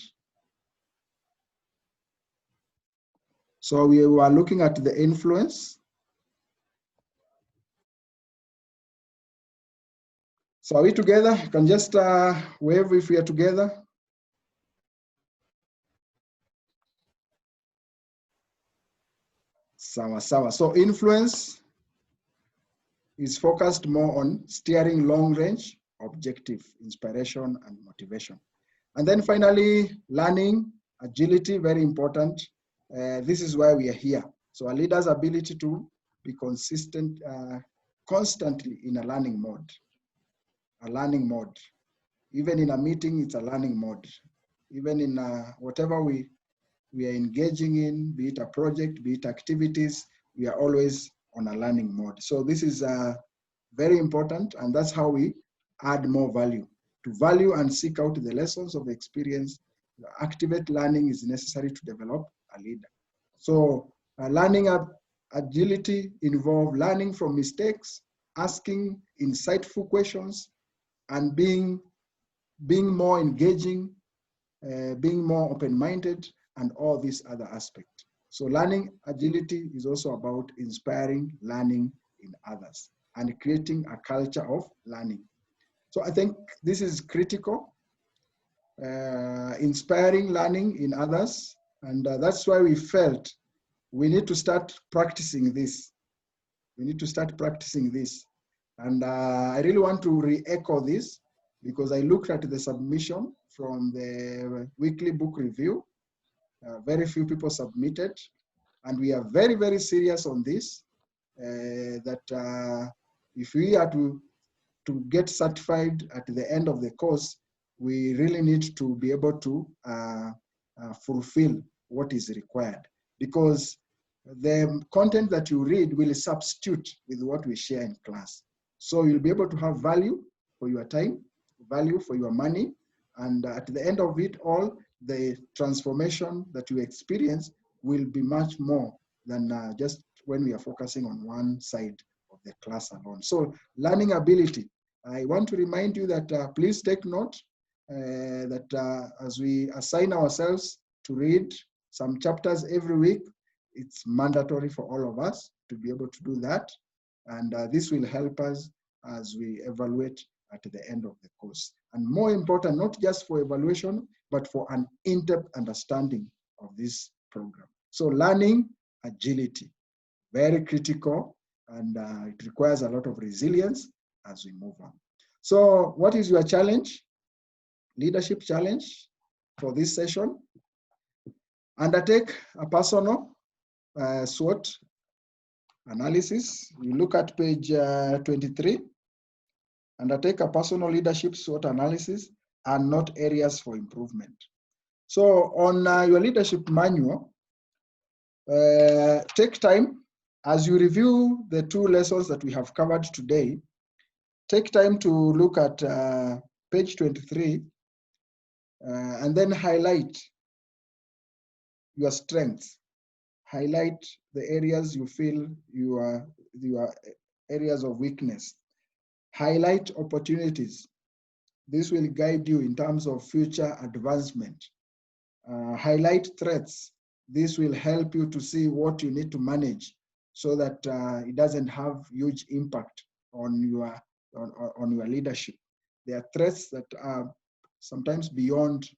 So we were looking at the influence. So are we together? You can just wave if we are together. Sawa, sawa. So influence is focused more on steering long-range objective, inspiration, and motivation. And then finally, learning, agility, very important. This is why we are here. So a leader's ability to be consistent, constantly in a learning mode. A learning mode. Even in a meeting, it's a learning mode. Even in whatever we are engaging in, be it a project, be it activities, we are always on a learning mode. So this is very important, and that's how we add more value. To value and seek out the lessons of experience, activate learning is necessary to develop a leader. So learning agility involves learning from mistakes, asking insightful questions, and being more engaging, being more open-minded, and all these other aspects. So learning agility is also about inspiring learning in others and creating a culture of learning. So I think this is critical, inspiring learning in others. And that's why we felt we need to start practicing this. We need to start practicing this. And I really want to re-echo this because I looked at the submission from the weekly book review. Very few people submitted. And we are very, very serious on this, that if we are to get certified at the end of the course, we really need to be able to fulfill what is required, because the content that you read will substitute with what we share in class. So you'll be able to have value for your time, value for your money, and at the end of it all, the transformation that you experience will be much more than just when we are focusing on one side of the class alone. So learning ability, I want to remind you that please take note that as we assign ourselves to read some chapters every week, it's mandatory for all of us to be able to do that. And this will help us as we evaluate at the end of the course. And more important, not just for evaluation, but for an in-depth understanding of this program. So learning agility, very critical, and it requires a lot of resilience as we move on. So what is your challenge? Leadership challenge for this session? Undertake a personal SWOT analysis. You look at page 23. Undertake a personal leadership SWOT analysis and note areas for improvement. So on your leadership manual, take time as you review the 2 lessons that we have covered today. Take time to look at page 23 and then highlight your strengths. Highlight the areas you feel your areas of weakness. Highlight opportunities. This will guide you in terms of future advancement. highlight threats. This will help you to see what you need to manage so that it doesn't have huge impact on your leadership. There are threats that are sometimes beyond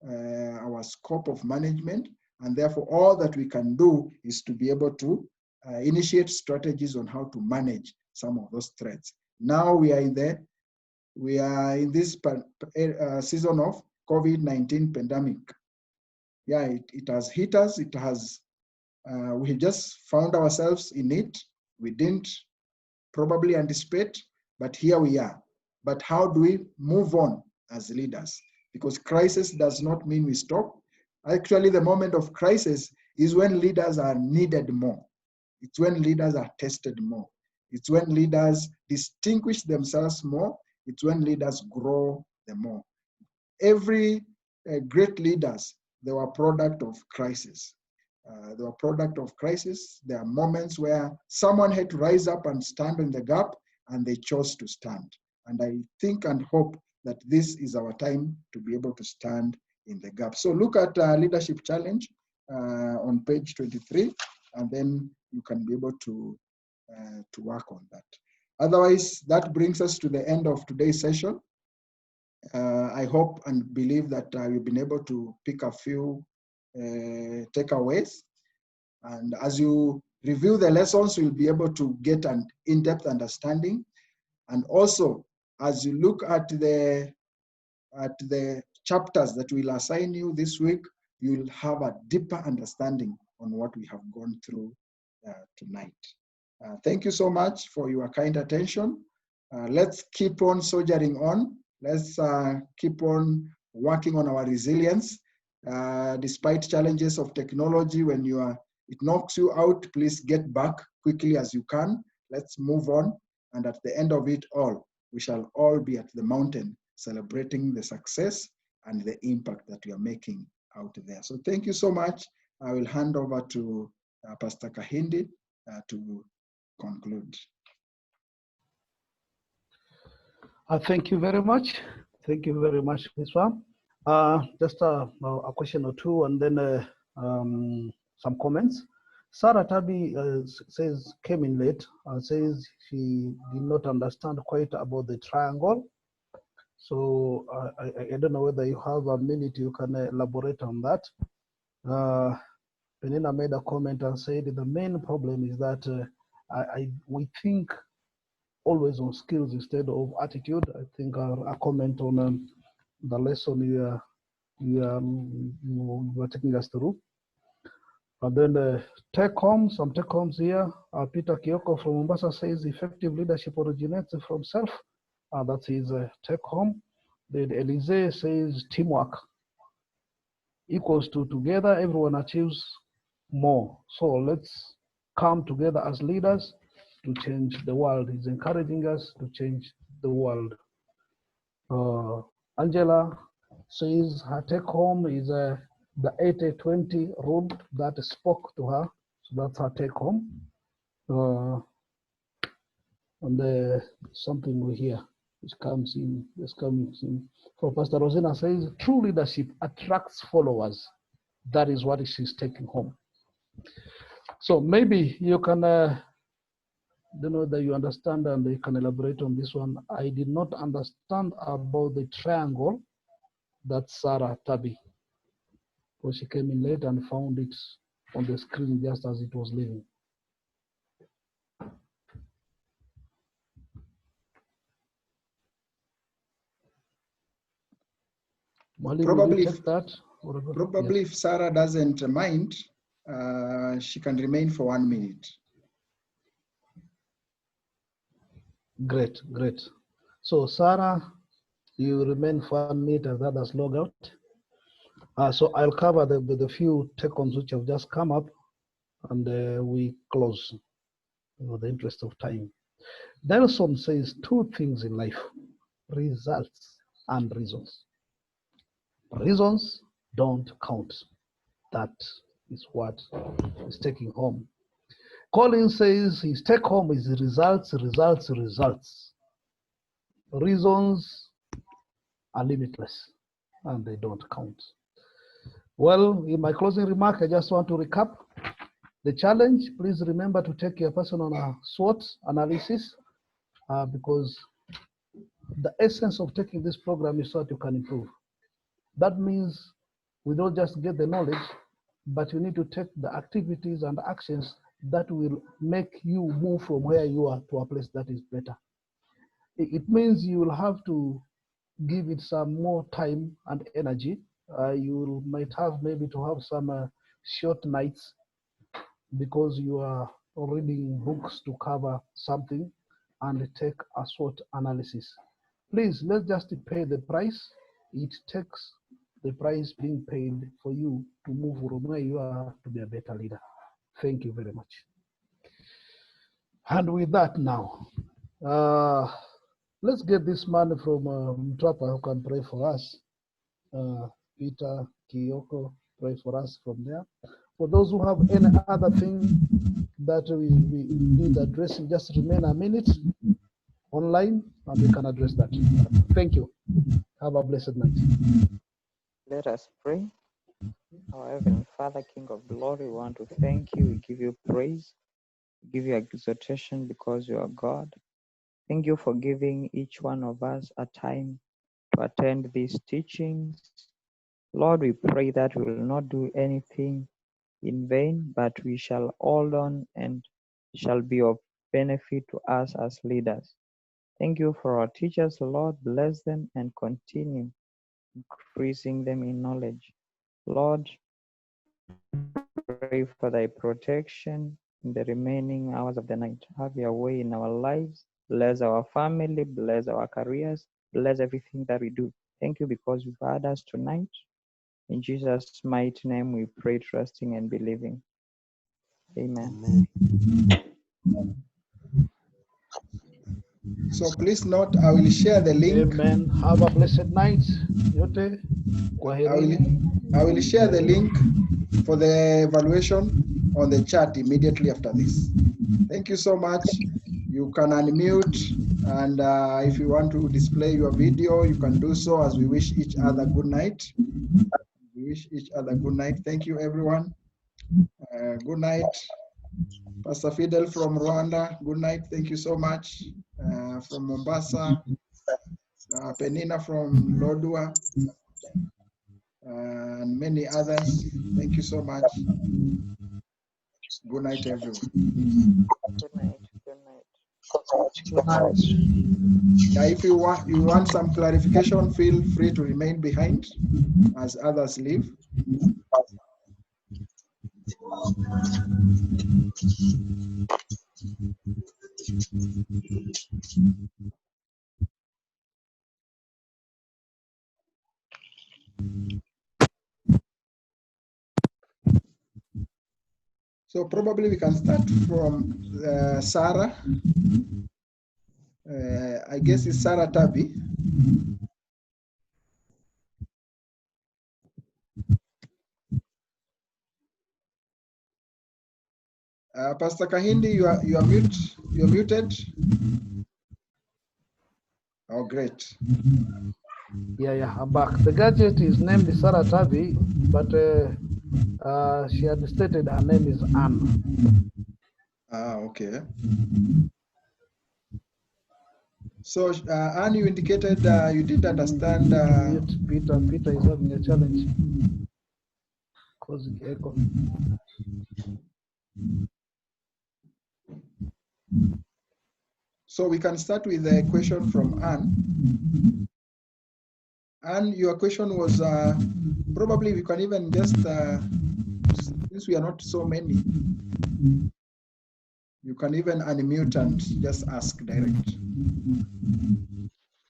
our scope of management, and therefore all that we can do is to be able to initiate strategies on how to manage some of those threats. Now we are in this season of COVID-19 pandemic. Yeah, it has hit us. It has. We just found ourselves in it. We didn't probably anticipate, but here we are. But how do we move on as leaders? Because crisis does not mean we stop. Actually, the moment of crisis is when leaders are needed more. It's when leaders are tested more. It's when leaders distinguish themselves more. It's when leaders grow the more. Every great leaders, they were a product of crisis. They were a product of crisis. There are moments where someone had to rise up and stand in the gap, and they chose to stand. And I think and hope that this is our time to be able to stand in the gap. So look at Leadership Challenge on page 23, and then you can be able to work on that. Otherwise, that brings us to the end of today's session. I hope and believe that you've been able to pick a few takeaways. And as you review the lessons, you'll be able to get an in-depth understanding. And also, as you look at the chapters that we'll assign you this week, you'll have a deeper understanding on what we have gone through tonight. Thank you so much for your kind attention. Let's keep on soldiering on. Let's keep on working on our resilience. Despite challenges of technology, when it knocks you out, please get back quickly as you can. Let's move on. And at the end of it all, we shall all be at the mountain celebrating the success and the impact that we are making out there. So thank you so much. I will hand over to Pastor Kahindi to conclude. Thank you very much. Thank you very much, Viswa. Just a question or two, and then some comments. Sarah Tabi says came in late and says she did not understand quite about the triangle. So I don't know whether you have a minute you can elaborate on that. Penina made a comment and said the main problem is that we think always on skills instead of attitude. I think a comment on the lesson you were taking us through. And then some take homes here. Peter Kioko from Mombasa says effective leadership originates from self. That's his take home. Then Elise says teamwork equals to together, everyone achieves more. So let's come together as leaders to change the world. He's encouraging us to change the world. Angela says her take home is the 80-20 rule that spoke to her. So that's her take home. And something we hear which comes in. So Pastor Rosina says true leadership attracts followers. That is what she's taking home. So maybe you can, don't know whether you understand and you can elaborate on this one. I did not understand about the triangle that Sarah Tabi, because she came in late and found it on the screen just as it was leaving. Probably, yes. If Sarah doesn't mind, she can remain for 1 minute. Great. So Sarah, you remain for 1 minute as others log out. So I'll cover the few take-homes which have just come up, and we close in the interest of time. Nelson says 2 things in life: results and reasons. Reasons don't count. That is what he's taking home. Colin says his take home is results. Reasons are limitless and they don't count. Well, in my closing remark, I just want to recap the challenge. Please remember to take your personal SWOT analysis because the essence of taking this program is so that you can improve. That means we don't just get the knowledge, but you need to take the activities and actions that will make you move from where you are to a place that is better. It means you will have to give it some more time and energy. You might have maybe to have some short nights because you are reading books to cover something and take a SWOT analysis. Please, let's just pay the price. It takes the price being paid for you to move from where you are to be a better leader. Thank you very much. And with that now, let's get this man from Mtrapa who can pray for us. Peter Kiyoko, pray for us from there. For those who have any other thing that we need addressing, just remain a minute online and we can address that. Thank you. Have a blessed night. Let us pray. Our Heavenly Father, King of Glory, we want to thank you. We give you praise. We give you exaltation because you are God. Thank you for giving each one of us a time to attend these teachings. Lord, we pray that we will not do anything in vain, but we shall hold on and shall be of benefit to us as leaders. Thank you for our teachers, Lord. Bless them and continue increasing them in knowledge. Lord, pray for thy protection in the remaining hours of the night. Have your way in our lives. Bless our family, bless our careers, bless everything that we do. Thank you because you've heard us tonight. In Jesus' mighty name we pray, trusting and believing. Amen. So please note, I will share the link. Amen. Have a blessed night. Yote. I will share the link for the evaluation on the chat immediately after this. Thank you so much. You can unmute, and if you want to display your video, you can do so as we wish each other good night. We wish each other good night. Thank you, everyone. Good night. Pastor Fidel from Rwanda, good night. Thank you so much. From Mombasa, Penina from Lodwar, and many others. Thank you so much. Good night, everyone. Good night. Good night. Good night. Yeah, if you want some clarification, feel free to remain behind as others leave. So probably we can start from Sarah. I guess it's Sarah Tabi. Pastor Kahindi, you are muted. Oh, great. Yeah, I'm back. The gadget is named Sarah Tavi, but she had stated her name is Anne. Okay. So, Anne, you indicated you didn't understand. Peter is having a challenge. Causing echo. So we can start with a question from Anne. Anne, your question was probably we can even just, since we are not so many, you can even unmute and just ask direct.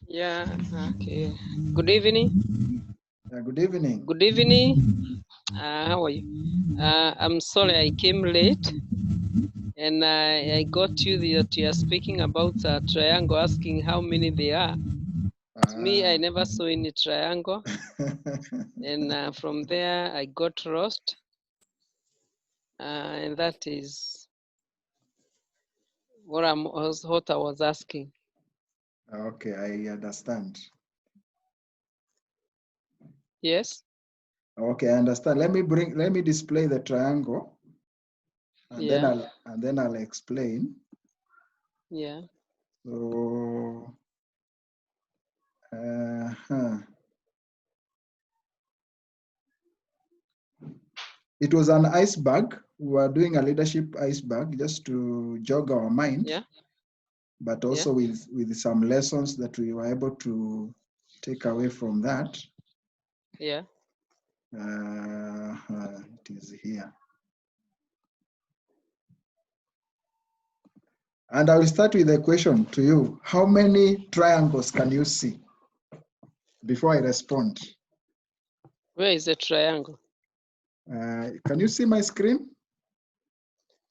Yeah, okay. Good evening. Good evening. Good evening. How are you? I'm sorry I came late, and I got you that you are speaking about a triangle, asking how many there are. To me, I never saw any triangle, and from there I got lost, and that is what I was asking. Okay, I understand. Yes. Okay, I understand. Let me display the triangle, and Yeah. then I'll explain. Yeah. So, it was an iceberg. We were doing a leadership iceberg just to jog our mind, Yeah. but also with some lessons that we were able to take away from that. Yeah. It is here. And I will start with a question to you. How many triangles can you see? Before I respond. Where is the triangle? Can you see my screen?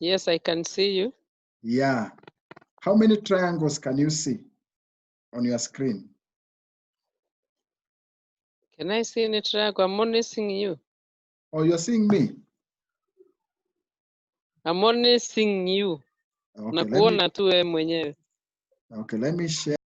Yes, I can see you. Yeah. How many triangles can you see on your screen? Can I see any triangle? I'm only seeing you. Oh, you're seeing me? I'm only seeing you. Okay, Nakuona tu wewe mwenyewe. let me share.